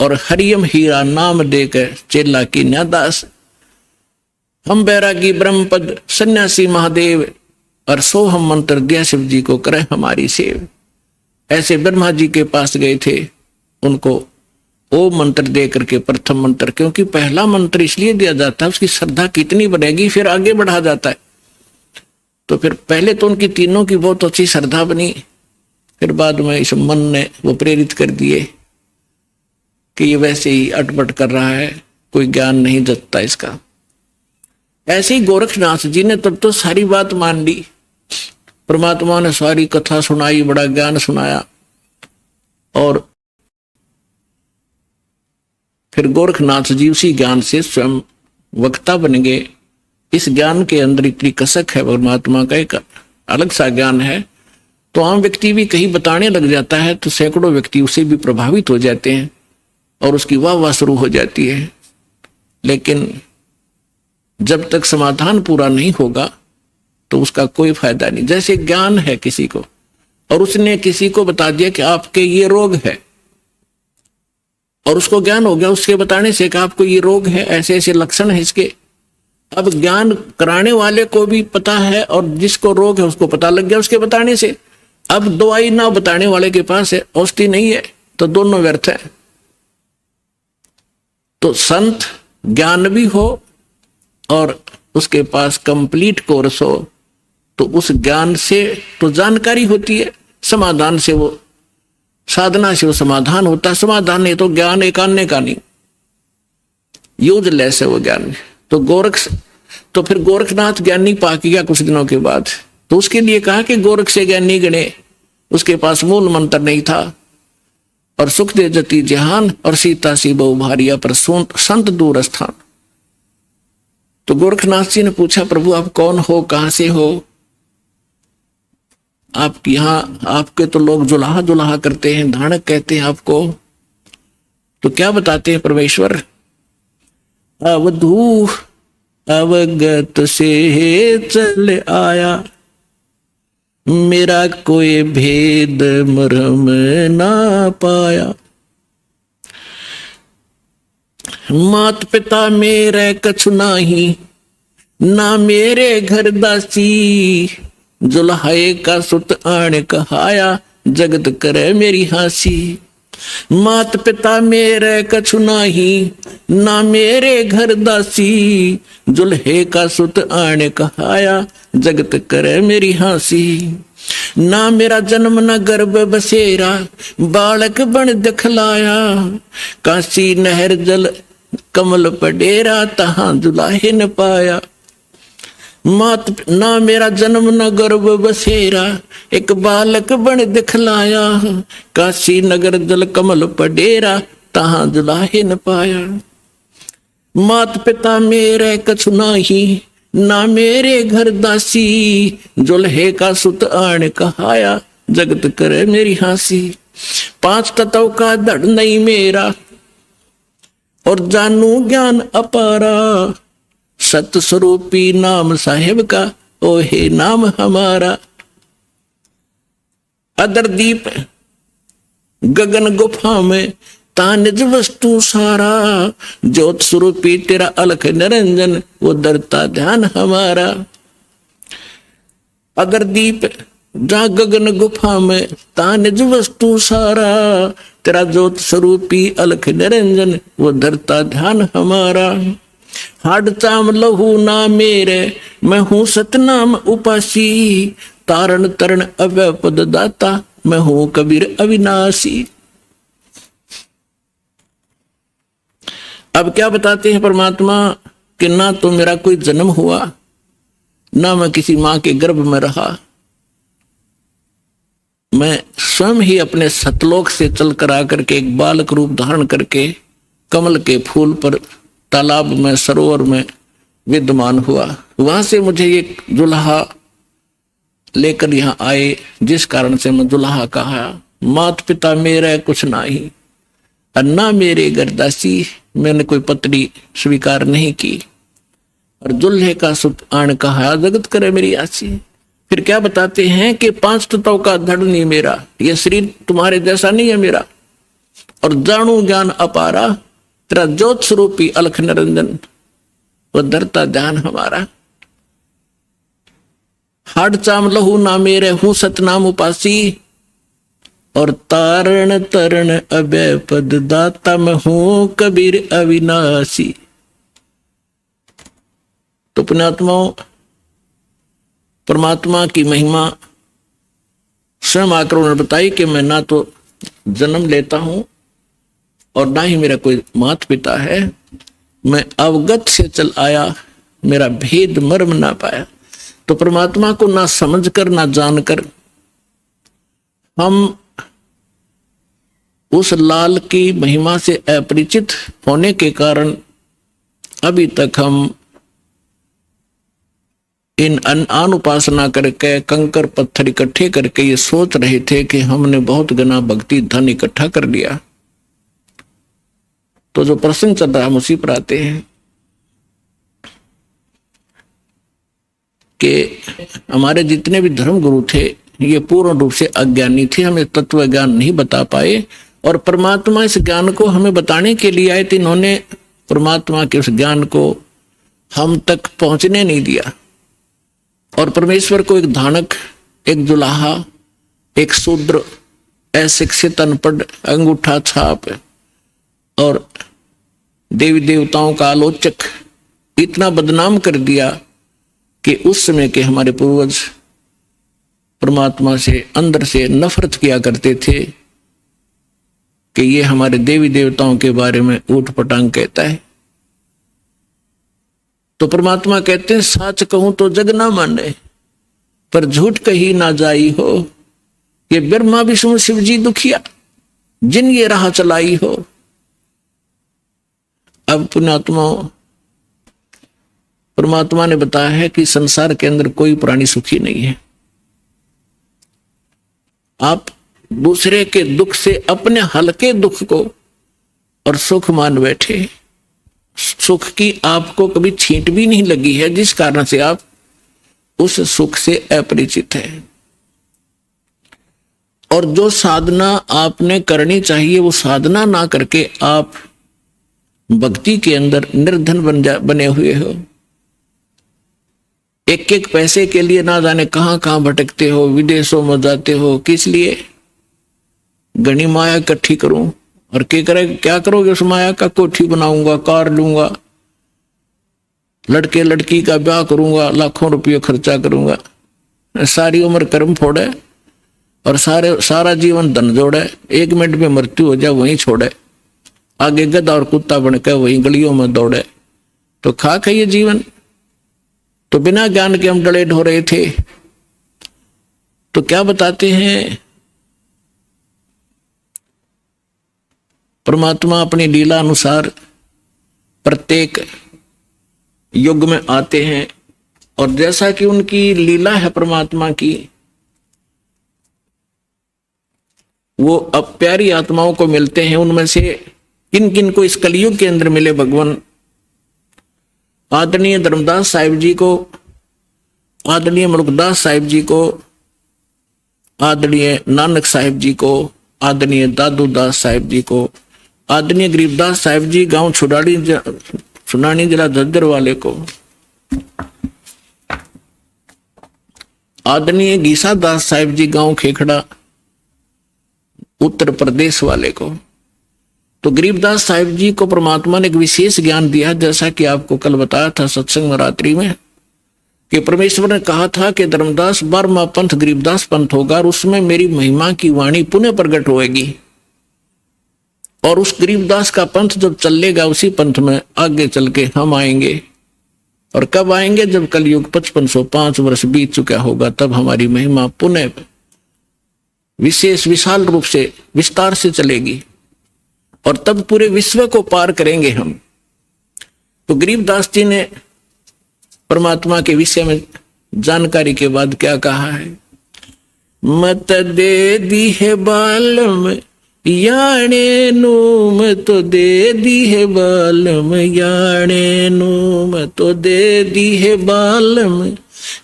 और हरियम हीरा नाम देकर चेला की न्यादास। हम बैरागी ब्रह्मपद सन्यासी महादेव और सोहम मंत्र दिया शिव जी को करे हमारी सेव। ऐसे ब्रह्मा जी के पास गए थे, उनको ओम मंत्र दे करके प्रथम मंत्र, क्योंकि पहला मंत्र इसलिए दिया जाता है उसकी श्रद्धा कितनी बढ़ेगी फिर आगे बढ़ा जाता है। तो फिर पहले तो उनकी तीनों की बहुत अच्छी श्रद्धा बनी, फिर बाद में इस मन ने वो प्रेरित कर दिए कि ये वैसे ही अटपट कर रहा है, कोई ज्ञान नहीं जतता इसका। ऐसे ही गोरखनाथ जी ने तब तो सारी बात मान ली, परमात्मा ने सारी कथा सुनाई, बड़ा ज्ञान सुनाया, और फिर गोरखनाथ जी उसी ज्ञान से स्वयं वक्ता बन गए। इस ज्ञान के अंदर इतनी कसक है, परमात्मा का एक अलग सा ज्ञान है। तो आम व्यक्ति भी कहीं बताने लग जाता है तो सैकड़ों व्यक्ति उससे भी प्रभावित हो जाते हैं और उसकी वाह वाह शुरू हो जाती है। लेकिन जब तक समाधान पूरा नहीं होगा तो उसका कोई फायदा नहीं। जैसे ज्ञान है किसी को, और उसने किसी को बता दिया कि आपके ये रोग है, और उसको ज्ञान हो गया उसके बताने से कि आपको ये रोग है, ऐसे ऐसे लक्षण है इसके। अब ज्ञान कराने वाले को भी पता है और जिसको रोग है उसको पता लग गया उसके बताने से। अब दवाई ना बताने वाले के पास है, औषधि नहीं है, तो दोनों व्यर्थ है। तो संत ज्ञान भी हो और उसके पास कंप्लीट कोर्स हो, तो उस ज्ञान से तो जानकारी होती है, समाधान से वो, साधना से वो समाधान होता है। समाधान नहीं तो ज्ञान एक आने का नहीं, यूजलेस है वो ज्ञान। तो फिर गोरखनाथ ज्ञानी पा गया कुछ दिनों के बाद, तो उसके लिए कहा कि गोरख से ज्ञानी गणे, उसके पास मूल मंत्र नहीं था। और सुख दे जति जहान और सीता सी बहु भारिया पर संत दूर स्थान। तो गोरखनाथ जी ने पूछा, प्रभु आप कौन हो, कहां से हो? आप यहां, आपके तो लोग जुलाहा जुलाहा करते हैं, धानक कहते हैं आपको, तो क्या बताते हैं परमेश्वर? अवधू अवगत से चल आया, मेरा कोई भेद मरम ना पाया। मात पिता मेरे कछु नाही, ना मेरे घर दासी, जुल्हाए का सुत आण कहाया, जगत करे मेरी हासी। मात पिता मेरे कछु नाही, ना मेरे घर दासी, जुल्हे का सुत आने कहाया, जगत करे मेरी हासी। ना मेरा जन्म न गर्भ बसेरा, बालक बन दिखलाया, काशी नहर जल कमल पडेरा, तहां जुलाहे न पाया। मात ना मेरा जन्म न गर्भ बसेरा, एक बालक बन दिखलाया, काशी नगर जल कमल पडेरा, तहां जुलाहे न पाया। मात पिता मेरे कछु नाही, ना मेरे घर दासी, जुल्हे का सुत आण कहाया, जगत करे मेरी हासी। 5 तत्व का धड़ नहीं मेरा, और जानू ज्ञान अपारा, सत स्वरूपी नाम साहेब का, ओ हे नाम हमारा। अदर दीप गगन गुफा में, ता निज वस्तु सारा, ज्योत स्वरूपी तेरा अलख निरंजन, वो दरता ध्यान हमारा। अगर दीप जा गगन गुफा में, ता निज वस्तु सारा, तेरा ज्योत स्वरूपी अलख निरंजन, वो धरता ध्यान हमारा। हाड चाम लहू ना मेरे, मैं हूं सतनाम उपासी, तारण तरण अव्यय पद दाता, मैं हूं कबीर अविनाशी। अब क्या बताते हैं परमात्मा कि ना तो मेरा कोई जन्म हुआ, ना मैं किसी मां के गर्भ में रहा, मैं स्वयं ही अपने सतलोक से चलकर आकर के एक बालक रूप धारण करके कमल के फूल पर तालाब में सरोवर में विद्यमान हुआ। वहां से मुझे एक दुल्हा लेकर यहाँ आए, जिस कारण से मैं दुल्हा कहा। मात पिता मेरा कुछ नाही, अन्ना मेरे गर्दासी, मैंने कोई पत्नी स्वीकार नहीं की। और दुल्हे का सुत आण कहा, जगत करे मेरी आसी। फिर क्या बताते हैं कि 5 तत्वों का धड़ नहीं मेरा, यह शरीर तुम्हारे जैसा नहीं है मेरा। और जानू ज्ञान अपारा, तेरा ज्योत स्वरूपी अलख निरंजन, वह धरता ध्यान हमारा। हाड चाम लहू ना मेरे, हूं सतनाम उपासी। और तारण तरण अभय पद दाता, मैं हूं कबीर अविनाशी। तो पुण्यात्माओं, परमात्मा की महिमा स्वयं आकर उन्होंने बताई कि मैं ना तो जन्म लेता हूं और ना ही मेरा कोई माता पिता है, मैं अवगत से चल आया, मेरा भेद मर्म ना पाया। तो परमात्मा को ना समझकर ना जानकर हम उस लाल की महिमा से अपरिचित होने के कारण अभी तक हम इन अन उपासना करके कंकर पत्थर इकट्ठे करके ये सोच रहे थे कि हमने बहुत घना भक्ति धन इकट्ठा कर लिया। तो जो प्रसंग चल रहा है उसी पर आते हैं कि हमारे जितने भी धर्म गुरु थे ये पूर्ण रूप से अज्ञानी थे, हमें तत्व ज्ञान नहीं बता पाए। और परमात्मा इस ज्ञान को हमें बताने के लिए आए थे, इन्होंने परमात्मा के उस ज्ञान को हम तक पहुंचने नहीं दिया। और परमेश्वर को एक धानक, एक दुल्हा, एक शूद्र, अशिक्षित, अनपढ़, अंगूठा छाप और देवी देवताओं का आलोचक इतना बदनाम कर दिया कि उस समय के हमारे पूर्वज परमात्मा से अंदर से नफरत किया करते थे कि ये हमारे देवी देवताओं के बारे में ऊट पटांग कहता है। तो परमात्मा कहते हैं, सच कहूं तो जग ना माने, पर झूठ कही ना जाई हो। ये ब्रह्मा विष्णु शिव जी दुखिया, जिन ये राह चलाई हो। अब पुण्यात्मा, परमात्मा ने बताया है कि संसार के अंदर कोई प्राणी सुखी नहीं है। आप दूसरे के दुख से अपने हल्के दुख को और सुख मान बैठे। सुख की आपको कभी छींट भी नहीं लगी है, जिस कारण से आप उस सुख से अपरिचित हैं। और जो साधना आपने करनी चाहिए वो साधना ना करके आप भक्ति के अंदर निर्धन बने हुए हो। एक एक पैसे के लिए ना जाने कहां कहां भटकते हो, विदेशों में जाते हो। किस लिए? घनी माया इकट्ठी करूं। और क्या करोगे उस माया का? कोठी बनाऊंगा, कार लूंगा, लड़के लड़की का ब्याह करूंगा, लाखों रुपये खर्चा करूंगा, सारी उम्र कर्म फोड़े और सारा जीवन धन जोड़े, 1 मिनट में मृत्यु हो जाए वहीं छोड़े, आगे गधा और कुत्ता बनकर वहीं गलियों में दौड़े। तो खाक है ये जीवन। तो बिना ज्ञान के हम डले ढो रहे थे। तो क्या बताते हैं परमात्मा अपनी लीला अनुसार प्रत्येक युग में आते हैं और जैसा कि उनकी लीला है परमात्मा की, वो अब प्यारी आत्माओं को मिलते हैं। उनमें से किन किन को इस कलयुग के अंदर मिले भगवान? आदरणीय धर्मदास साहिब जी को, आदरणीय मुल्कदास साहिब जी को, आदरणीय नानक साहिब जी को, आदरणीय दादू दास साहिब जी को, आदरणीय गरीबदास साहिब जी गांव सुनानी जिला झज्जर वाले को, आदरणीय गीसा दास साहिब जी गांव खेखड़ा उत्तर प्रदेश वाले को। तो गरीबदास साहिब जी को परमात्मा ने एक विशेष ज्ञान दिया, जैसा कि आपको कल बताया था सत्संग में रात्रि में कि परमेश्वर ने कहा था कि धर्मदास 12वां पंथ गरीबदास पंथ होगा और उसमें मेरी महिमा की वाणी पुनः प्रकट होएगी। और उस गरीबदास का पंथ जब चलेगा उसी पंथ में आगे चल के हम आएंगे। और कब आएंगे? जब कलयुग 5505 वर्ष बीत चुका होगा, तब हमारी महिमा पुनः विशेष विशाल रूप से विस्तार से चलेगी और तब पूरे विश्व को पार करेंगे हम। तो गरीबदास जी ने परमात्मा के विषय में जानकारी के बाद क्या कहा है? मत दे दी है बालम याणे नू, मत दे दी है बालम याणे नू, मत दे दी है बालम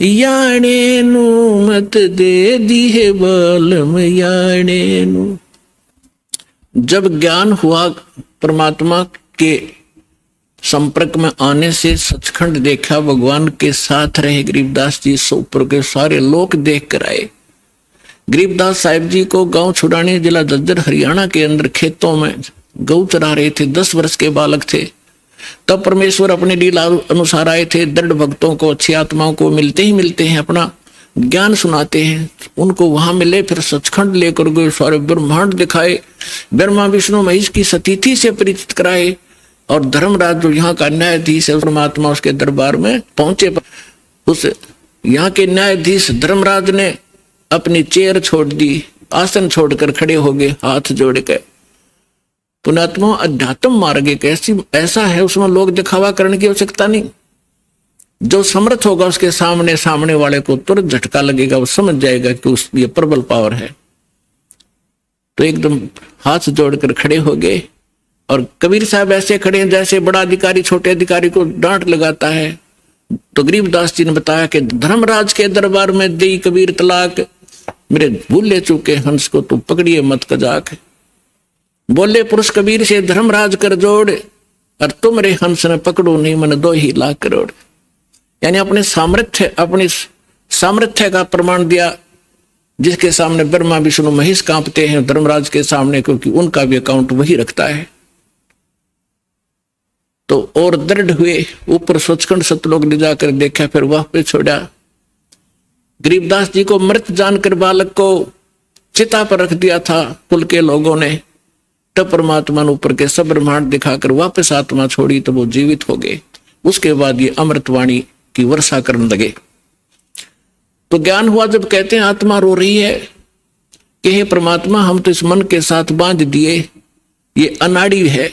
याणे नू, मत दे दी है बालम याणे नू। जब ज्ञान हुआ परमात्मा के संपर्क में आने से, सचखंड देखा, भगवान के साथ रहे गरीबदास जी, ऊपर के सारे लोक देख कर आए। गरीबदास साहिब जी को गांव छुड़ाने जिला झज्जर हरियाणा के अंदर खेतों में गौ चरा रहे थे, 10 वर्ष के बालक थे। तब परमेश्वर अपने लीला अनुसार आए थे। दृढ़ भक्तों को, अच्छी आत्माओं को मिलते ही मिलते हैं, अपना ज्ञान सुनाते हैं। उनको वहां मिले, फिर सचखंड लेकर गए, सारे ब्रह्मांड दिखाए, ब्रह्मा विष्णु महेश की सतीथि से परिचित कराए। और धर्मराज जो यहाँ का न्यायाधीश है, परमात्मा उसके दरबार में पहुंचे। उस यहाँ के न्यायाधीश धर्मराज ने अपनी चेयर छोड़ दी, आसन छोड़कर खड़े हो गए हाथ जोड़ के। पुणात्मा अध्यात्म मार्ग एक ऐसा है, उसमें लोग दिखावा करने की आवश्यकता नहीं। जो समर्थ होगा उसके सामने वाले को तुरंत झटका लगेगा, वो समझ जाएगा कि ये प्रबल पावर है। तो एकदम हाथ जोड़कर खड़े हो गए। और कबीर साहब ऐसे खड़े हैं जैसे बड़ा अधिकारी छोटे अधिकारी को डांट लगाता है। तो गरीबदास जी ने बताया कि धर्मराज के दरबार में दई कबीर तलाक, मेरे भूले चूके हंस को तू पकड़िए मत कजाक। बोले पुरुष कबीर से धर्मराज कर जोड़, और तुम रे हंस ने पकड़ो नहीं मन 2 ही लाख करोड़। यानी अपने सामर्थ्य का प्रमाण दिया, जिसके सामने ब्रह्मा विष्णु महेश कांपते हैं धर्मराज के सामने, क्योंकि उनका भी अकाउंट वही रखता है। तो और दृढ़ हुए, ऊपर सचखंड सतलोक ले जाकर देखा, फिर वह पे छोड़ा। गरीबदास जी को मृत जानकर बालक को चिता पर रख दिया था कुल के लोगों ने। तब परमात्मा ने ऊपर के सब ब्रह्मांड दिखाकर वापस आत्मा छोड़ी, तो वो जीवित हो गए। उसके बाद ये अमृतवाणी की वर्षा करने लगे। तो ज्ञान हुआ जब कहते हैं आत्मा रो रही है कि हे परमात्मा, हम तो इस मन के साथ बांध दिए, ये अनाड़ी है,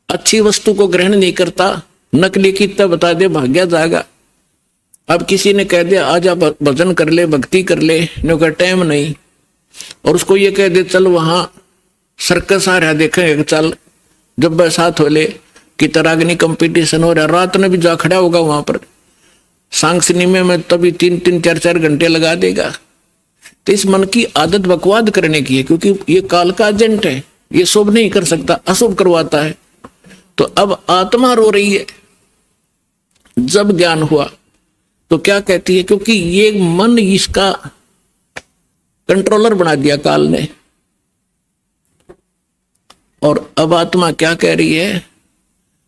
अच्छी वस्तु को ग्रहण नहीं करता, नकली की तब बता दे भाग्या जाएगा। अब किसी ने कह दिया आजा भजन कर ले, भक्ति कर ले, नो का टाइम नहीं, और उसको ये कह दे चल वहां सर्कस आ रहा देखेंगे, चल जब बरसात हो ले कि तरागनी कंपटीशन हो रहा, रात में भी जा खड़ा होगा वहां पर सांग सिनेमे में, तभी 3-3 4-4 घंटे लगा देगा। तो इस मन की आदत बकवाद करने की है, क्योंकि ये काल का एजेंट है, ये शुभ नहीं कर सकता, अशुभ करवाता है। तो अब आत्मा रो रही है। जब ज्ञान हुआ तो क्या कहती है, क्योंकि ये मन इसका कंट्रोलर बना दिया काल ने। और अब आत्मा क्या कह रही है,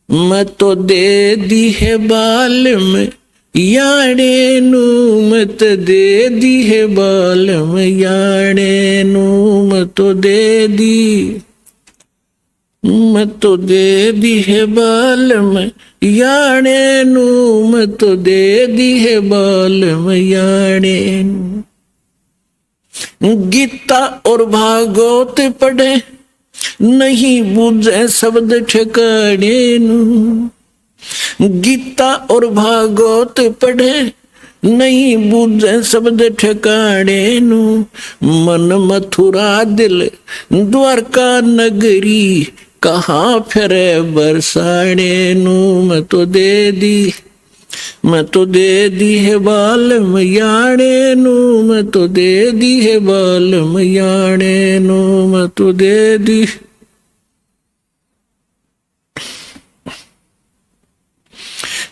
मैं तो दे दी है बालम याणे नू, मत दे दी है बालम याणे नू, मैं तो दे दी, मैं तो दे दी है बालम याणे नू, मैं तो दे दी है बालम याणे नू। गीता और भागवत पढ़े नहीं बूझे शब्द ठिकाने नू, गीता और भागवत पढ़े नहीं बूझे शब्द ठिकाने नू, मन मथुरा दिल द्वारका नगरी, कहाँ फिरे बरसाने नू, मैं तो दे दी, मैं तो दे दी है बालम याणे नू, मैं तो दे दी है बालम याणे नू, मैं तो दे दी।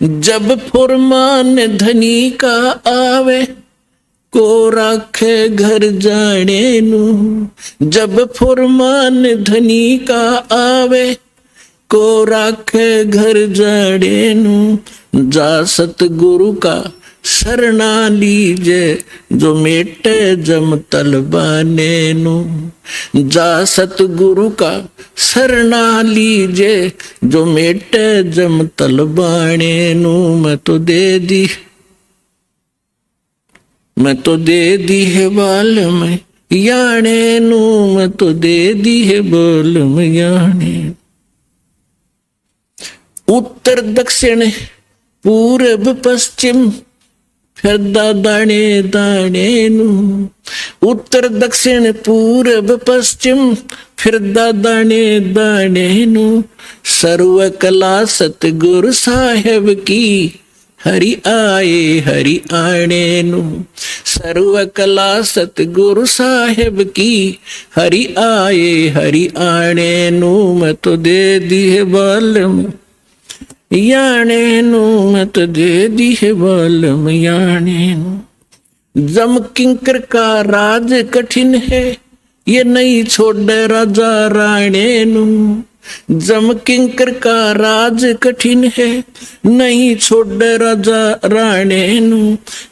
जब फुरमान धनी का आवे को राखे घर जाने नू, जब फुरमान धनी का आवे को राखे घर जाने नू, जा सतगुरु का शरणा लीजे जो मेटे जम तलबाने नु। जा सतगुरु का शरणा लीजे जो मेटे जम तलबाने नु। मैं तो दे दी है बाल में याने नु। मैं तो दे दी है बाल में याने। उत्तर दक्षिण पूरब पश्चिम फिरदा दाने दाने नु। उत्तर दक्षिण पूरब पश्चिम फिरदा दाने दाने नु। सर्व कला सतगुरु साहेब की हरि आने नु। सर्व कला सतगुरु साहेब की हरि आने नु। मैं तो दे दी है बाल में याने नु। मैं तो दे दी है बाल में याने नु। जम किंकर का राज कठिन है ये नहीं छोड़ राजा राणे नु। जम किंकर का राज कठिन है नहीं छोड़ राजा राणे नु।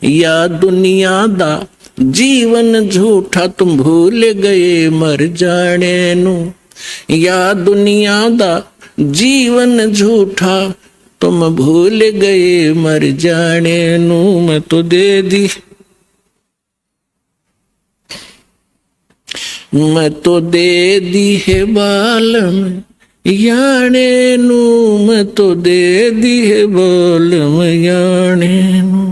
या दुनिया दा जीवन झूठा तुम भूल गए मर जाने नु। या दुनिया दा जीवन झूठा तुम भूल गए मर जाने नु। मैं तो दे दी है बाल में याने नु। मैं तो दे दी है बाल में याने नु।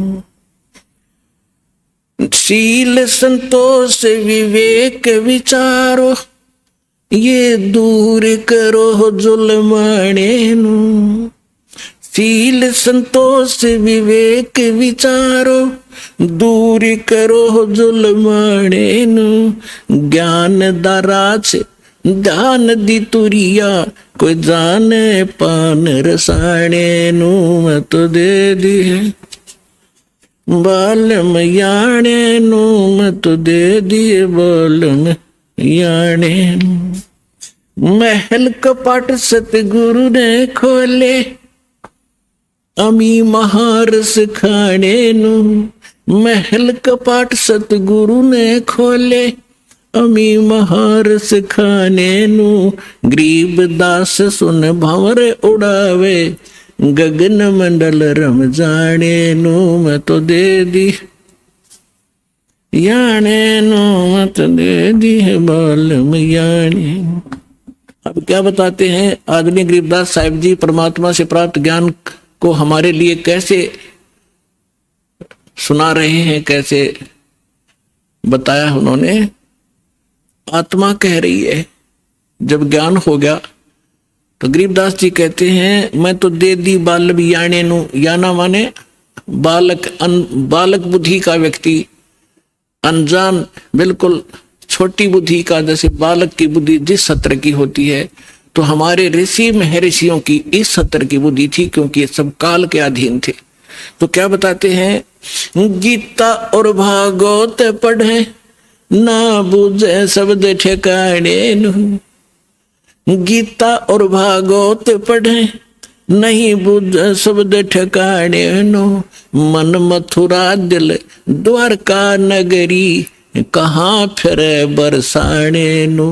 शील संतोष विवेक विचारो ये दूर करो जुल्माने नु। शील संतोष विवेक विचारो दूर करो जुल्माने नु। ज्ञान दाराज ध्यान दी तुरिया कोई जाने पान रसाने नु। मैं तो दे दी है बाल में याने नु। मैं तो दे दी है बाल में याने नु। महल कपाट सतगुरु ने खोले अमी महारस खाने नु। महल कपाट सतगुरु ने खोले अमी महारस खाने नु। गरीब दास सुन भंवर उड़ावे गगन मंडल रम जाने नु। मैं तो दे दी याने नु। मैं तो दे दी है बाल में याने। अब क्या बताते हैं आदरणीय गरीबदास साहिब जी परमात्मा से प्राप्त ज्ञान को हमारे लिए कैसे सुना रहे हैं, कैसे बताया उन्होंने। आत्मा कह रही है जब ज्ञान हो गया तो गरीबदास जी कहते हैं मैं तो दे दी बाल याने नु। याना माने बालक बुद्धि का व्यक्ति, अनजान बिल्कुल छोटी बुद्धि का, जैसे बालक की बुद्धि जिस सत्र की होती है, तो हमारे ऋषि महर्षियों की इस सत्र की बुद्धि थी, क्योंकि ये सब काल के अधीन थे। तो क्या बताते हैं, गीता और भागवत पढ़े ना बुझे शब्द ठिकाने नु। गीता और भागवत पढ़े नहीं बुझे शब्द ठिकाने नु। मन मथुरा दिल द्वारका नगरी कहाँ फिरे बरसाने नु।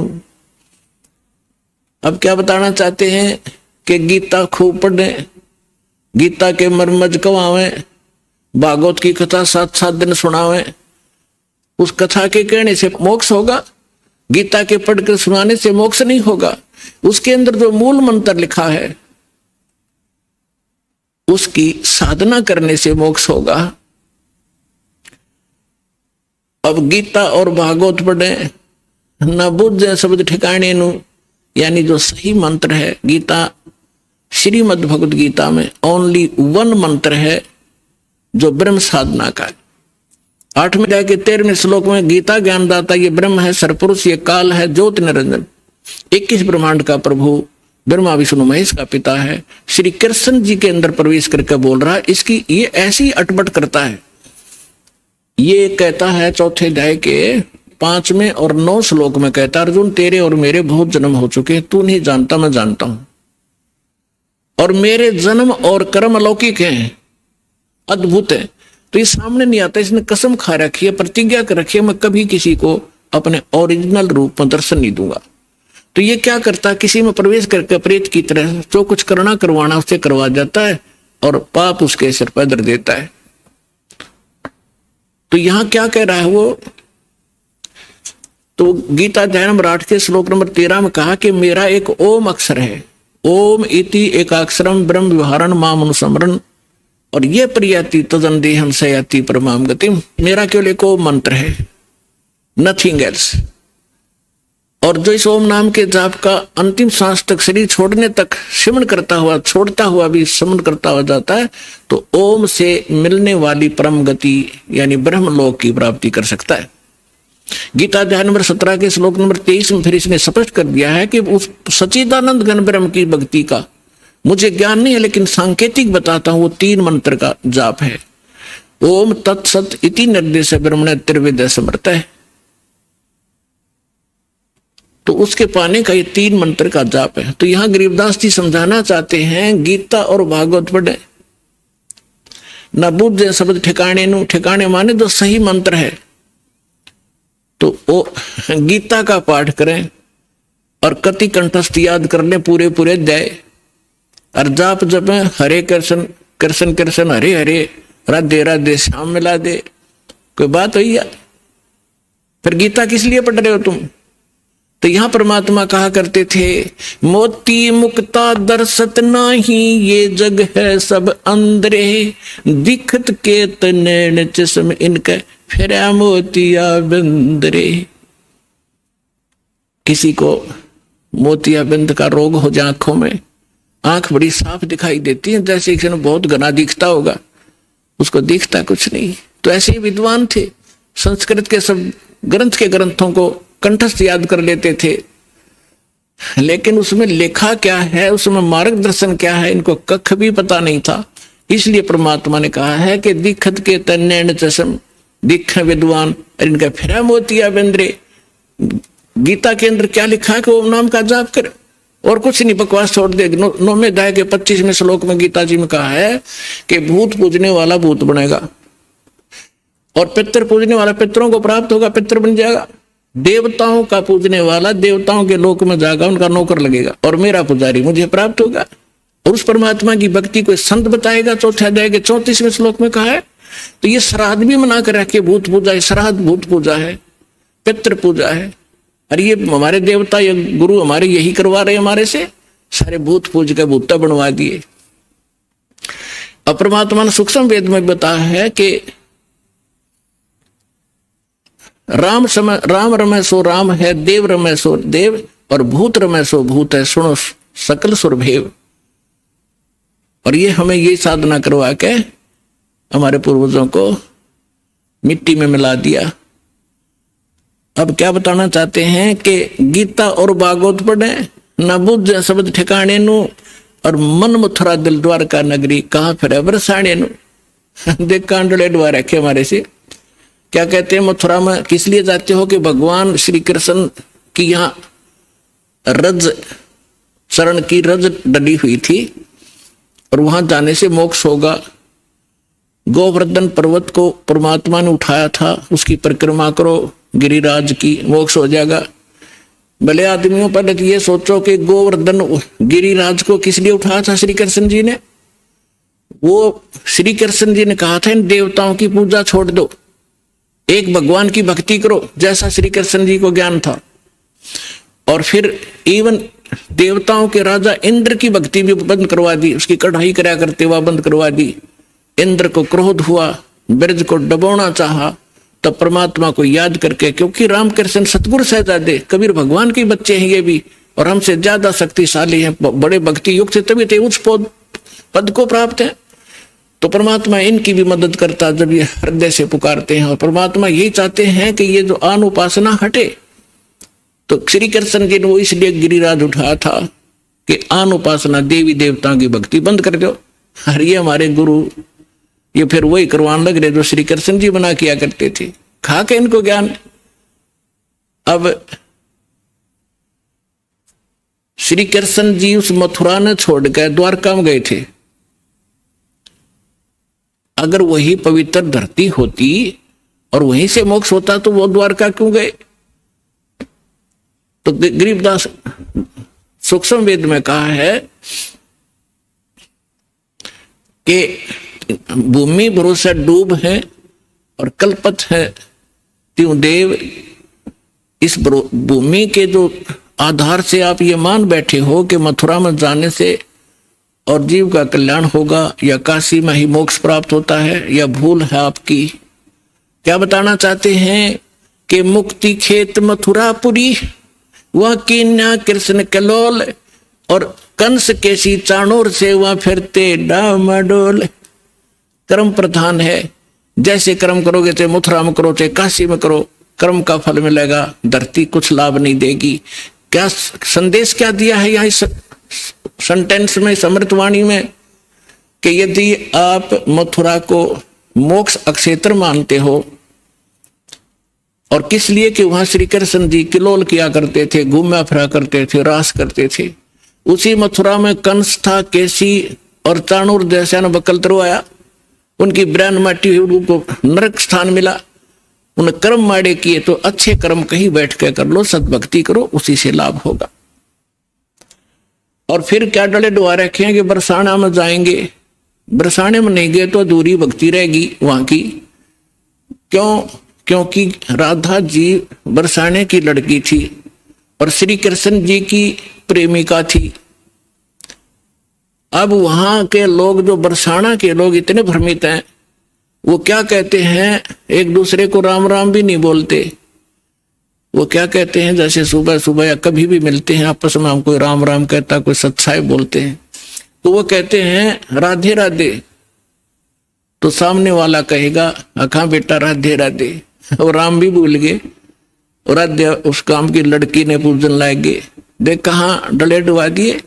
अब क्या बताना चाहते हैं कि गीता खूब पढ़े, गीता के मर्मज कवावे, भागवत की कथा 7-7 दिन सुनावे। उस कथा के कहने से मोक्ष होगा, गीता के पढ़कर सुनाने से मोक्ष नहीं होगा। उसके अंदर जो मूल मंत्र लिखा है उसकी साधना करने से मोक्ष होगा। अब गीता और भागवत पढ़े न बुझे शब्द ठिकाने नु, यानी जो सही मंत्र है, गीता श्रीमद् भगवद गीता में ओनली 1 मंत्र है जो ब्रह्म साधना का है। 8वें अध्याय के 13वें श्लोक में गीता ज्ञानदाता ये ब्रह्म है, सरपुरुष ये काल है, ज्योति निरंजन 21 ब्रह्मांड का प्रभु ब्रह्मा विष्णु महेश का पिता है, श्री कृष्ण जी के अंदर प्रवेश करके बोल रहा है। इसकी ये ऐसी अटपट करता है, ये कहता है 4थे अध्याय के 5वें और 9 श्लोक में कहता, अर्जुन तेरे और मेरे बहुत जन्म हो चुके हैं, तू नहीं जानता मैं जानता हूं, और मेरे जन्म और कर्म अलौकिक हैं, अद्भुत है। तो ये सामने नहीं आता। इसने कसम खा रखी है, प्रतिज्ञा कर रखी है, मैं कभी किसी को अपने ओरिजिनल रूप में दर्शन नहीं दूंगा। तो ये क्या करता है, किसी में प्रवेश करके प्रेत की तरह जो कुछ करना करवाना उससे करवा जाता है और पाप उसके सिर पर धर देता है। तो यहां क्या कह रहा है वो, तो गीता अध्याय नंबर 8 के श्लोक नंबर 13 में कहा कि मेरा एक ओम अक्षर है, ओम इति एकाक्षरम ब्रह्म विहारण माम अनुस्मरण, और ये प्रियति तदन देहम सयाति परमाम गतिम। मेरा केवल एक ओम मंत्र है, नथिंग एल्स। और जो इस ओम नाम के जाप का अंतिम सांस तक, शरीर छोड़ने तक सिमरण करता हुआ, छोड़ता हुआ भी सिमरण करता हुआ जाता है, तो ओम से मिलने वाली परम गति यानी ब्रह्मलोक की प्राप्ति कर सकता है। गीता अध्याय नंबर 17 के श्लोक नंबर 23 में फिर इसने स्पष्ट कर दिया है कि उस सच्चिदानंद घन ब्रह्म की भक्ति का मुझे ज्ञान नहीं है, लेकिन सांकेतिक बताता हूं, वो 3 मंत्र का जाप है। ओम तत्सत इति निर्देश ब्रह्मण त्रिवेद समर्थ है। तो उसके पाने का ये 3 मंत्र का जाप है। तो यहां गरीबदास जी समझाना चाहते हैं, गीता और भागवत पढ़े न बुझे शब्द ठिकाने नु, ठिकाने माने जो सही मंत्र है। तो वो गीता का पाठ करें और कति कंठस्थ याद कर ले पूरे पूरे अध्याय, और जाप जब हरे कृष्ण कृष्ण कृष्ण हरे हरे राधे राधे श्याम मिला दे, कोई बात हुई है? फिर गीता किस लिए पढ़ रहे हो तुम? तो यहां परमात्मा कहा करते थे, मोती मुक्ता दर्शत नाही, ये जग है सब अंदरे, दिखत के तनैन चश्म इनके फिरा मोतिया बिंदरे। किसी को मोतिया बिंद का रोग हो जाए, आंखों में आंख बड़ी साफ दिखाई देती है, जैसे किसी ने बहुत घना दिखता होगा, उसको दिखता कुछ नहीं। तो ऐसे ही विद्वान थे, संस्कृत के सब ग्रंथों को कंठस्थ याद कर लेते थे, लेकिन उसमें लिखा क्या है, उसमें मार्गदर्शन क्या है, इनको कख भी पता नहीं था। इसलिए परमात्मा ने कहा है कि दिखत के तन्नैन चश्म, दिख विद्वान इनका फिरा मोतिया बिंद्रे। गीता के अंदर क्या लिखा है कि ओम नाम का जाप कर, और कुछ नहीं, बकवास छोड़ दे। 9वें अध्याय के 25वें श्लोक में गीता जी में कहा है कि भूत पूजने वाला भूत बनेगा, और पितर पूजने वाला पितरों को प्राप्त होगा, पितर बन जाएगा। देवताओं का पूजने वाला देवताओं के लोक में जाएगा, उनका नौकर लगेगा, और मेरा पुजारी मुझे प्राप्त होगा। और उस परमात्मा की भक्ति कोई संत बताएगा। 4 अध्याय के 34वें श्लोक में कहा है। तो ये श्राद्ध भी मना कर रखे, भूत पूजा है, श्राद्ध भूत पूजा है, पितृ पूजा है। अरे ये हमारे देवता या गुरु हमारे यही करवा रहे हमारे से, सारे भूत पूज के भूता बनवा दिए। अब परमात्मा ने सूक्ष्म वेद में बताया है कि राम रमय सो राम है, देव रमय सो देव, और भूत रमय सो भूत है, सुनो सकल सुरभेव। और ये हमें ये साधना करवा के हमारे पूर्वजों को मिट्टी में मिला दिया। अब क्या बताना चाहते हैं कि गीता और भागवत पढ़े, न बुझ शब्द ठिकाने नु, और मन मथुरा दिल द्वारका नगरी, कहाँ फिर बरसाने नु। देख कांडले द्वार रखे हमारे से। क्या कहते हैं, मथुरा में किस लिए जाते हो कि भगवान श्री कृष्ण की यहाँ रज शरण की रज डली हुई थी, और वहां जाने से मोक्ष होगा। गोवर्धन पर्वत को परमात्मा ने उठाया था, उसकी परिक्रमा करो गिरिराज की, मोक्ष हो जाएगा। भले आदमियों, पहले तो ये सोचो कि गोवर्धन गिरिराज को किस लिए उठाया था श्री कृष्ण जी ने? वो श्री कृष्ण जी ने कहा था इन देवताओं की पूजा छोड़ दो, एक भगवान की भक्ति करो, जैसा श्री कृष्ण जी को ज्ञान था। और फिर इवन देवताओं के राजा इंद्र की भक्ति भी बंद करवा दी, उसकी कढ़ाई कराया करते हुआ बंद करवा दी। इंद्र को क्रोध हुआ, ब्रज को डबोना चाहा, तब परमात्मा को याद करके, क्योंकि रामकृष्ण सतगुरु सहजादे कबीर भगवान के बच्चे हैं ये भी, और हमसे ज्यादा शक्तिशाली हैं, बड़े भक्ति युक्त से तभी ते उच्च पद को प्राप्त है। तो परमात्मा इनकी भी मदद करता जब ये हृदय से पुकारते हैं। और परमात्मा यही चाहते हैं कि ये जो आन उपासना हटे। तो श्री कृष्ण जी ने वो इसलिए गिरिराज उठाया था कि आन उपासना, देवी देवताओं की भक्ति बंद कर दो। और ये हमारे गुरु ये फिर वही करवाने लग रहे जो श्री कृष्ण जी बना किया करते थे, खा के इनको ज्ञान। अब श्री कृष्ण जी उस मथुरा ने छोड़कर द्वारका में गए थे, अगर वही पवित्र धरती होती और वहीं से मोक्ष होता तो वो द्वारका क्यों गए? तो गरीबदास सूक्ष्म वेद में कहा है कि भूमि भरोसा डूब है और कल्पत है त्यों देव। इस भूमि के जो आधार से आप ये मान बैठे हो कि मथुरा में जाने से और जीव का कल्याण होगा या काशी में ही मोक्ष प्राप्त होता है, या भूल है आपकी। क्या बताना चाहते हैं कि मुक्ति खेत मथुरापुरी, वह कीन्या कृष्ण कलोल, और कंस केसी चाणूर से वह फिरते डामाडोल। कर्म प्रधान है, जैसे कर्म करोगे चाहे मथुरा में करो चाहे काशी में करो, कर्म का फल मिलेगा, धरती कुछ लाभ नहीं देगी। क्या संदेश क्या दिया है यहाँ इस सेंटेंस में, समृतवाणी में, कि यदि आप मथुरा को मोक्ष अक्षेत्र मानते हो, और किस लिए कि वहां श्री कृष्ण जी किलोल किया करते थे, घूमा फिरा करते थे, रास करते थे। उसी मथुरा में कंस था, केसी और चाणूर जैसा न बकल तरवाया, उनकी ब्रैन माटी हुई, उनको नरक स्थान मिला। उन कर्म माड़े किए तो अच्छे कर्म कहीं बैठ के कर लो, सद्भक्ति करो, उसी से लाभ होगा। और फिर क्या डले डुआ रखे हैं कि बरसाना में जाएंगे, बरसाने में नहीं गए तो अधूरी भक्ति रहेगी वहां की। क्यों? क्योंकि राधा जी बरसाने की लड़की थी और श्री कृष्ण जी की प्रेमिका थी। अब वहां के लोग, जो बरसाना के लोग इतने भ्रमित हैं, वो क्या कहते हैं, एक दूसरे को राम राम भी नहीं बोलते। वो क्या कहते हैं, जैसे सुबह सुबह या कभी भी मिलते हैं आपस में, हम कोई राम राम कहता, कोई सत्साई बोलते हैं, तो वो कहते हैं राधे राधे। तो सामने वाला कहेगा अखा बेटा राधे राधे, और राम भी भूल गए, और राधे उस काम की लड़की ने पूजन लाएंगे, देख कहाँ डले डुबा दिए,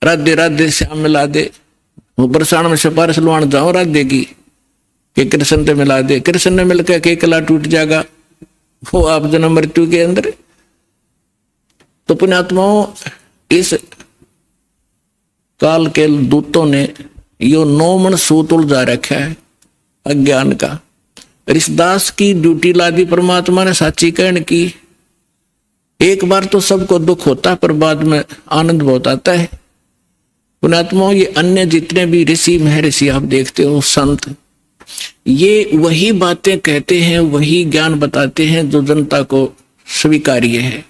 राधे राधे श्याम मिला दे। वो बरसाना में सिफारिश लुआन जाओ राधे की कि कृष्ण से मिला दे, कृष्ण ने मिलकर के कला टूट जाएगा, वो आप जन्म मृत्यु के अंदर। तो पुण्यात्माओं, इस काल के दूतों ने यो 9 मन सूत उलझा रखा है अज्ञान का। ऋषदास की ड्यूटी लादी परमात्मा ने साची कहने की। एक बार तो सबको दुख होता है, पर बाद में आनंद बहुत आता है। पुण्यात्माओं, ये अन्य जितने भी ऋषि महर्षि आप देखते हो, संत, ये वही बातें कहते हैं, वही ज्ञान बताते हैं जो जनता को स्वीकार्य है।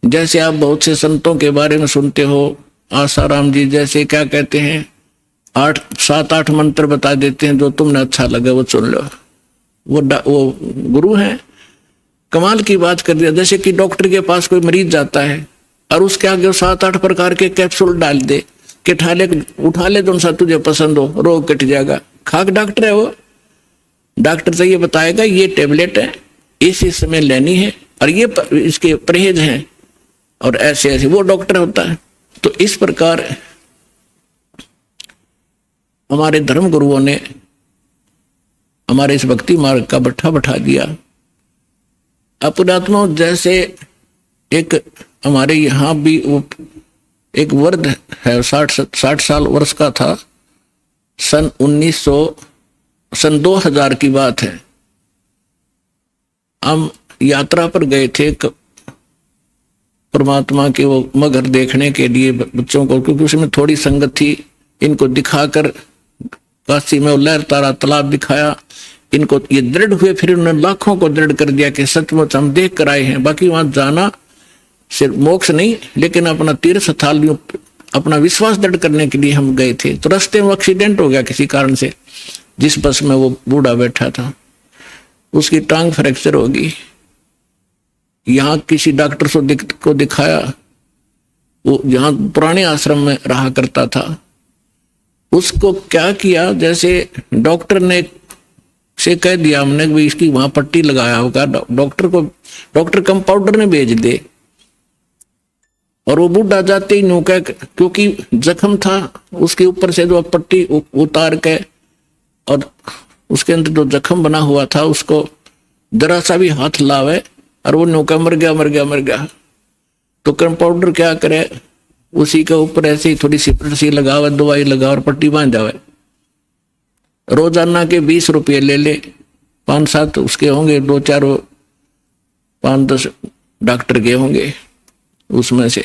जैसे आप बहुत से संतों के बारे में सुनते हो, आसाराम जी जैसे क्या कहते हैं, 7-8 मंत्र बता देते हैं, जो तुमने अच्छा लगे वो सुन लो। वो गुरु हैं, कमाल की बात कर दिया। जैसे कि डॉक्टर के पास कोई मरीज जाता है और उसके आगे 7-8 प्रकार के कैप्सूल डाल दे कि उठा ले जो सा तुझे पसंद हो, रोग कट जाएगा। खाक डॉक्टर है वो, डॉक्टर से ये बताएगा ये टेबलेट है, इस समय लेनी है, और ये इसके परहेज हैं, और ऐसे ऐसे वो डॉक्टर होता है। तो इस प्रकार हमारे धर्म गुरुओं ने हमारे इस भक्ति मार्ग का बट्ठा बैठा दिया। पुण्यात्मा, जैसे एक हमारे यहाँ भी वो एक वर्द है, 60 साल वर्ष का था, सन 2000 की बात है। हम यात्रा पर गए थे परमात्मा के वो मगर देखने के लिए बच्चों को, क्योंकि उसमें थोड़ी संगत थी। इनको दिखाकर काशी में लहर तारा तालाब दिखाया, इनको ये दृढ़ हुए, फिर उन्होंने लाखों को दृढ़ कर दिया कि सचमुच हम देख कर आए हैं। बाकी वहां जाना सिर्फ मोक्ष नहीं, लेकिन अपना तीर्थ स्थल, अपना विश्वास दृढ़ करने के लिए हम गए थे। तो रास्ते में एक्सीडेंट हो गया किसी कारण से, जिस बस में वो बूढ़ा बैठा था उसकी टांग फ्रैक्चर होगी। यहाँ किसी डॉक्टर को दिखाया, वो जहाँ पुराने आश्रम में रहा करता था, उसको क्या किया, जैसे डॉक्टर ने से कह दिया हमने कि इसकी वहां पट्टी लगाया होगा, डॉक्टर कंपाउंडर ने भेज दे। और वो बूढ़ा जाते ही नो कह, क्योंकि जख्म था उसके ऊपर से जो पट्टी उतार के, और उसके अंदर जो जख्म बना हुआ था उसको जरा सा भी हाथ लावे और वो नौका मर गया मर गया मर गया। तो कंपाउंडर क्या करे, उसी के ऊपर ऐसे ही थोड़ी सी पट्टी लगावे, दवाई लगा और पट्टी बांध जावे। रोजाना के 20 रुपये ले ले, 5-7 उसके होंगे, 2-4 5-10 डॉक्टर के होंगे उसमें से।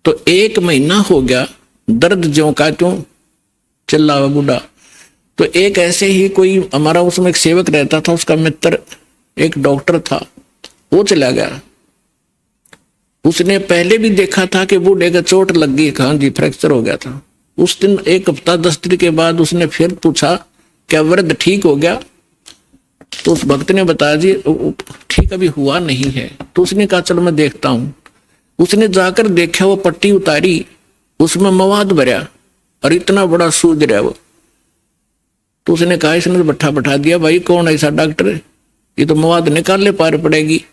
तो 1 महीना हो गया, दर्द ज्यों का त्यों चिल्ला हुआ बूढ़ा। तो एक ऐसे ही कोई हमारा उसमें एक सेवक रहता था, उसका मित्र एक डॉक्टर था, वो चला गया। उसने पहले भी देखा था कि बूढ़े का चोट लग गई, कहाँ जी फ्रैक्चर हो गया था। उस दिन 1 हफ्ता 10 दिन के बाद उसने फिर पूछा क्या वृद्ध ठीक हो गया? तो उस भक्त ने बताया जी ठीक अभी हुआ नहीं है। तो उसने कहा चलो मैं देखता हूं। उसने जाकर देखा, वो पट्टी उतारी, उसमें मवाद भरा और इतना बड़ा सूज रहा वो। तो उसने कहा, इसने तो बैठा दिया, भाई कौन ऐसा डॉक्टर है, ये तो मवाद निकाल ले पार पड़ेगी।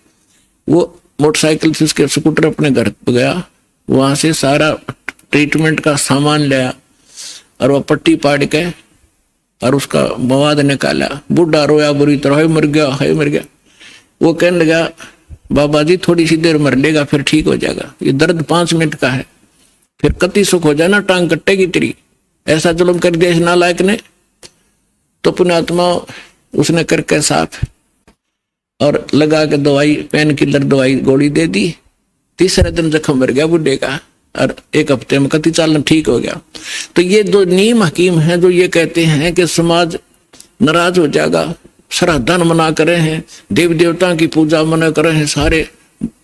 वो मोटरसाइकिल से उसके स्कूटर अपने घर गया, वहां से सारा ट्रीटमेंट का सामान लाया और वो पट्टी पाड़ के और उसका मवाद निकाला। बूढ़ा रोया बुरी तरह, हाय मर गया, हाय मर गया। वो कहने लगा, बाबा जी थोड़ी सी देर मर लेगा फिर ठीक हो जाएगा, ये दर्द 5 मिनट का है, फिर कति सुख हो जाए ना, टांग कटेगी तेरी। ऐसा जुल्म कर दिया इस नालायक ने। तो पुण्यात्मा उसने करके साफ और लगा के दवाई, पेन किलर दवाई गोली दे दी। तीसरे दिन जख्म मर गया बूढ़े का और 1 हफ्ते में कति चालन ठीक हो गया। तो ये 2 नीम हकीम हैं जो ये कहते हैं कि समाज नाराज हो जाएगा, श्राद्धन मना करे हैं, देव देवता की पूजा मना करे हैं, सारे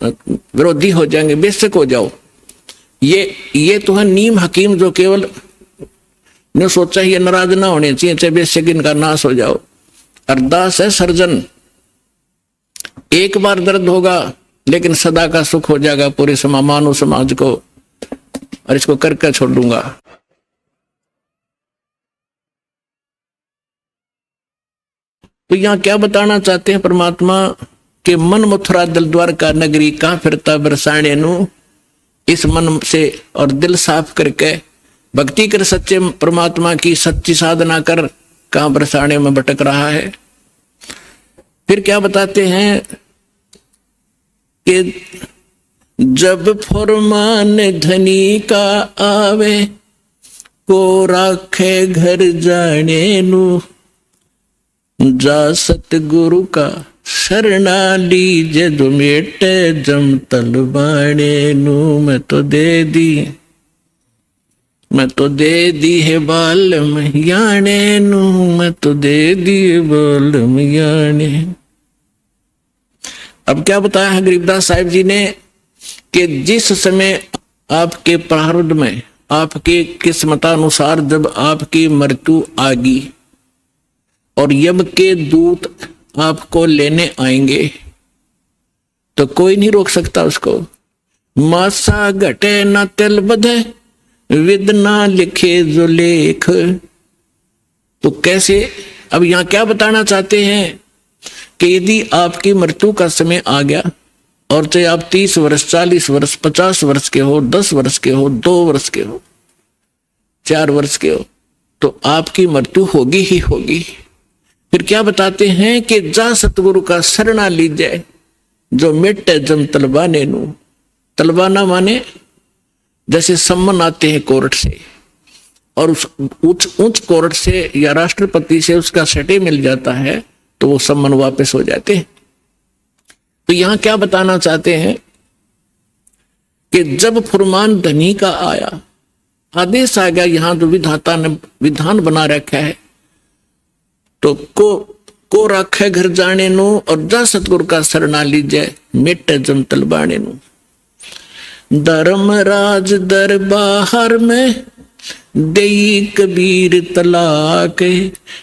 विरोधी हो जाएंगे, बेशक हो जाओ। ये तो है नीम हकीम जो केवल ने सोचा ये नाराज ना होने चाहिए, चाहे बेशक इनका नाश हो जाओ। अरदास है सर्जन, एक बार दर्द होगा लेकिन सदा का सुख हो जाएगा पूरे मानव समाज को, और इसको करके छोड़ दूंगा। तो यहां क्या बताना चाहते हैं परमात्मा के मन मथुरा दिल द्वारका नगरी, कहां फिरता बरसाने नु। इस मन से और दिल साफ करके भक्ति कर, सच्चे परमात्मा की सच्ची साधना कर, कहां बरसाने में भटक रहा है। फिर क्या बताते हैं कि जब फरमान धनी का आवे, को राखे घर जाने नु, जा सतगुरु का शरणा लीजे, जो मेटे जम तलबाने नु। मैं तो दे दी है बालम याने नु, मैं तो दे दी है बालम याने। अब क्या बताया है गरीबदास साहिब जी ने कि जिस समय आपके प्रारब्ध में, आपके किस्मतानुसार जब आपकी मृत्यु आ गई और यम के दूत आपको लेने आएंगे, तो कोई नहीं रोक सकता उसको। मासा घटे ना तिल बधे, विद ना लिखे जो लेख। तो कैसे, अब यहां क्या बताना चाहते हैं कि यदि आपकी मृत्यु का समय आ गया, और चाहे आप 30 वर्ष, 40 वर्ष, 50 वर्ष के हो, 10 वर्ष के हो, 2 वर्ष के हो, 4 वर्ष के हो, तो आपकी मृत्यु होगी ही होगी। फिर क्या बताते हैं कि जा सतगुरु का शरणा लीजिए, जो मिटे जम तलबाने नु। तलबाना माने जैसे सम्मन आते हैं कोर्ट से, और उस उच्च कोर्ट से या राष्ट्रपति से उसका सटे मिल जाता है, तो वो सम्मन वापस हो जाते हैं। तो यहां क्या बताना चाहते हैं कि जब फरमान धनी का आया, आदेश आ गया, यहां जो विधाता ने विधान बना रखा है, तो को राखे घर जाने नु, और जा सतगुरु का शरणा लीजिए, मिटे जम तलबाने नु। धर्मराज दरबार में देई कबीर तलाक,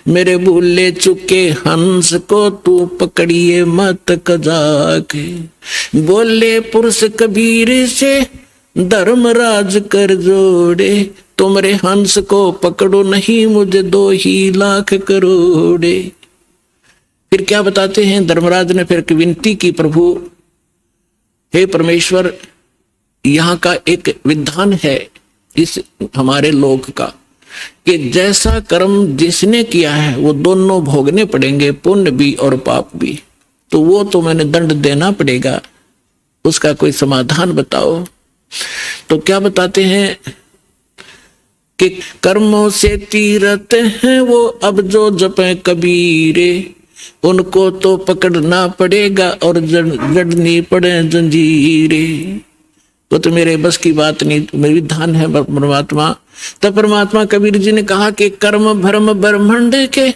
मेरे भूले चुके हंस को तू पकड़िए मत कजाक। बोले पुरुष कबीर से धर्मराज कर जोड़े, तुमरे हंस को पकड़ो नहीं मुझे 2 ही लाख करोड़े। फिर क्या बताते हैं, धर्मराज ने फिर विनती की, प्रभु हे परमेश्वर, यहाँ का एक विधान है इस हमारे लोक का कि जैसा कर्म जिसने किया है वो दोनों भोगने पड़ेंगे, पुण्य भी और पाप भी। तो वो तो मैंने दंड देना पड़ेगा, उसका कोई समाधान बताओ। तो क्या बताते हैं कि कर्मों से तीरथ हैं वो अब जो जपे कबीरे, उनको तो पकड़ना पड़ेगा और जड़नी पड़े जंजीरे। वो तो मेरे बस की बात नहीं, मेरी विधान है परमात्मा। तब परमात्मा कबीर जी ने कहा कि कर्म भ्रम ब्रह्मांड के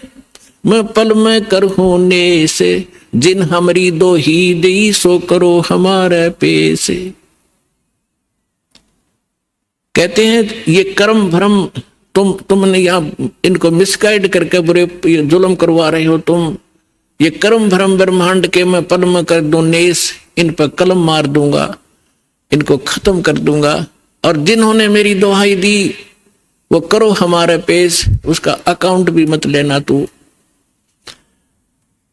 मैं पल में कर होने से, जिन हमारी दो ही दी सो करो हमारे पेशे। कहते हैं ये कर्म भ्रम तुमने यहाँ इनको मिसगाइड करके बुरे जुल्म करवा रहे हो तुम। ये कर्म भ्रम ब्रह्मांड के मैं पल में कर दूं नेस, इन पर कलम मार दूंगा, इनको खत्म कर दूंगा। और जिन्होंने मेरी दुहाई दी वो करो हमारे पेश, उसका अकाउंट भी मत लेना तू।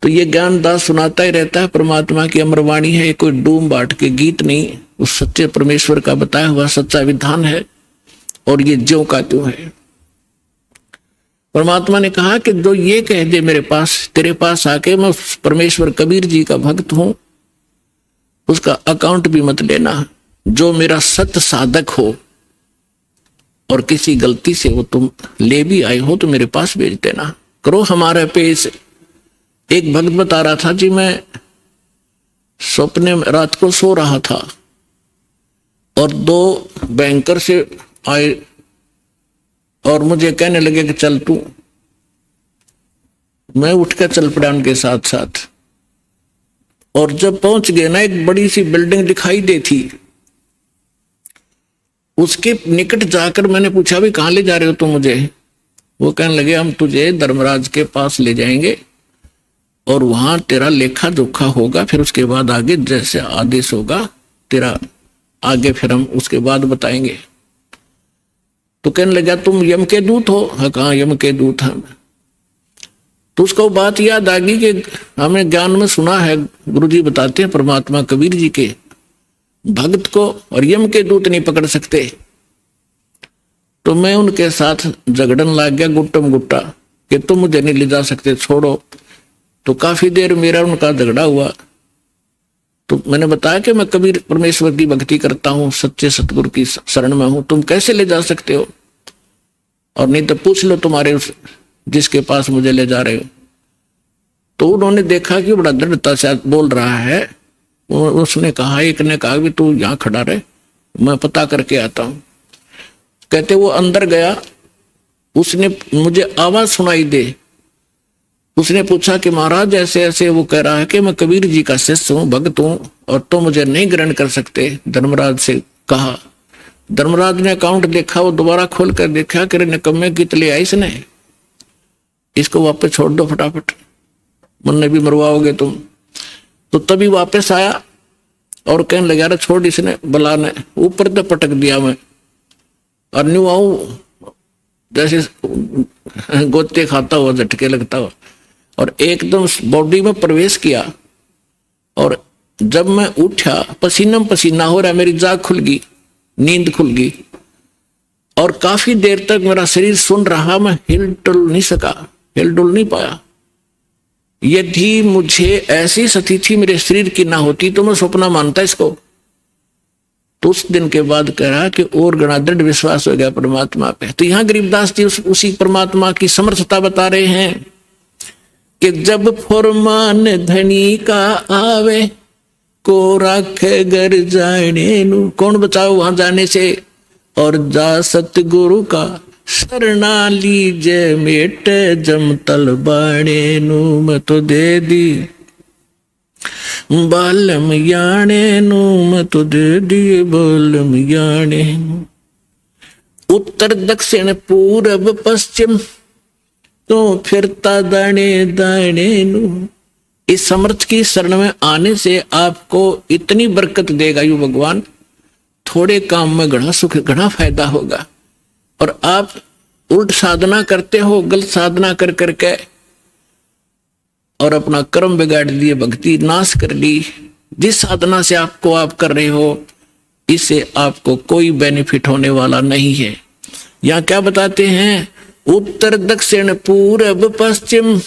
तो ये ज्ञानदास सुनाता ही रहता है, परमात्मा की अमरवाणी है, ये कोई डूम बाट के गीत नहीं, उस सच्चे परमेश्वर का बताया हुआ सच्चा विधान है। और ये ज्यों का त्यों है। परमात्मा ने कहा कि जो ये कह दे मेरे पास, तेरे पास आके मैं परमेश्वर कबीर जी का भक्त हूं, उसका अकाउंट भी मत लेना। जो मेरा सत साधक हो और किसी गलती से वो तुम ले भी आए हो तो मेरे पास भेज देना, करो हमारे पेश। एक भक्त बता रहा था जी, मैं सपने में रात को सो रहा था और दो बैंकर से आए और मुझे कहने लगे कि चल तू। मैं उठकर चल पड़ा उनके साथ साथ। और जब पहुंच गए ना, एक बड़ी सी बिल्डिंग दिखाई दी थी, उसके निकट जाकर मैंने पूछा भी कहां ले जा रहे हो तुम मुझे? वो कहने लगे हम तुझे धर्मराज के पास ले जाएंगे और वहां तेरा लेखा जोखा होगा, फिर उसके बाद आगे जैसे आदेश होगा तेरा आगे फिर हम उसके बाद बताएंगे। तो कहने लगा तुम यम के दूत हो? हाँ कहा यम के दूत हैं। तो उसको बात याद आ गई कि हमें ज्ञान में सुना है, गुरुजी बताते हैं परमात्मा कबीर जी के भक्त को और यम के दूत नहीं पकड़ सकते। तो मैं उनके साथ झगड़न लग गया गुट्टम गुट्टा कि तुम मुझे नहीं ले जा सकते, छोड़ो। तो काफी देर मेरा उनका झगड़ा हुआ। तो मैंने बताया कि मैं कबीर परमेश्वर की भक्ति करता हूं, सच्चे सतगुरु की शरण में हूं, तुम कैसे ले जा सकते हो? और नहीं तो पूछ लो तुम्हारे उस जिसके पास मुझे ले जा रहे हो। तो उन्होंने देखा कि बड़ा दृढ़ता से बोल रहा है। उसने कहा, एक ने कहा कि तू यहां खड़ा रहे, मैं पता करके आता हूं। कहते वो अंदर गया, उसने मुझे आवाज सुनाई दे। उसने पूछा कि महाराज ऐसे ऐसे, वो कह रहा है कि मैं कबीर जी का शिष्य हूं, भक्त हूं और तो मुझे नहीं ग्रहण कर सकते। धर्मराज से कहा। धर्मराज ने अकाउंट देखा, वो दोबारा खोल कर देखा कि निकम्मे कित ले आई इसने, इसको वापस छोड़ दो फटाफट, मन भी मरवाओगे तुम। तो तभी वापस आया और कहने लगा अरे छोड़, इसने बला ने ऊपर तो पटक दिया मैं और न्यू आऊं जैसे गोते खाता हुआ, झटके लगता हुआ, और एकदम बॉडी में प्रवेश किया। और जब मैं उठा पसीना पसीना हो रहा, मेरी जाग खुल गई, नींद खुल गई और काफी देर तक मेरा शरीर सुन रहा, मैं हिल डुल नहीं सका, हिल डुल नहीं पाया। यदि मुझे ऐसी स्थिति मेरे शरीर की ना होती तो मैं सपना मानता इसको। तो उस दिन के बाद कह रहा कि और गणा दृढ़ विश्वास हो गया परमात्मा पे। तो यहां गरीबदास जी उसी परमात्मा की समर्थता बता रहे हैं कि जब फरमान धनी का आवे को राखे घर जाने नु, कौन बचाओ वहां जाने से? और जा सतगुरु का शरणा लीजे मेट जम तल बाणे नु, मैं तो दे दी बालम याने नु, मैं तो दे दिए बालम याने नु। उत्तर दक्षिण पूरब पश्चिम तो फिरता दाने दाने नु। इस समर्थ की शरण में आने से आपको इतनी बरकत देगा यू भगवान, थोड़े काम में घना सुख, घना फायदा होगा। और आप उल्ट साधना करते हो, गलत साधना कर करके और अपना कर्म बिगाड़ दिए, भक्ति नाश कर ली। जिस साधना से आपको आप कर रहे हो इससे आपको कोई बेनिफिट होने वाला नहीं है। यहाँ क्या बताते हैं? उत्तर दक्षिण पूरब पश्चिम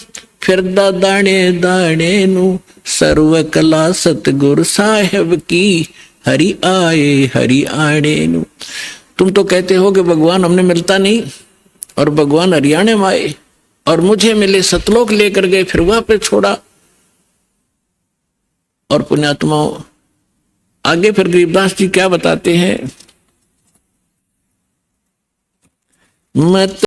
फिरदा दाने दाने नु, सर्व कला सतगुरु साहेब की हरि आए हरि आने नु। तुम तो कहते हो कि भगवान हमने मिलता नहीं, और भगवान हरियाणा में आए और मुझे मिले, सतलोक लेकर गए, फिर वहां पे छोड़ा। और पुण्यात्माओं, आगे फिर गरीबदास जी क्या बताते हैं, मत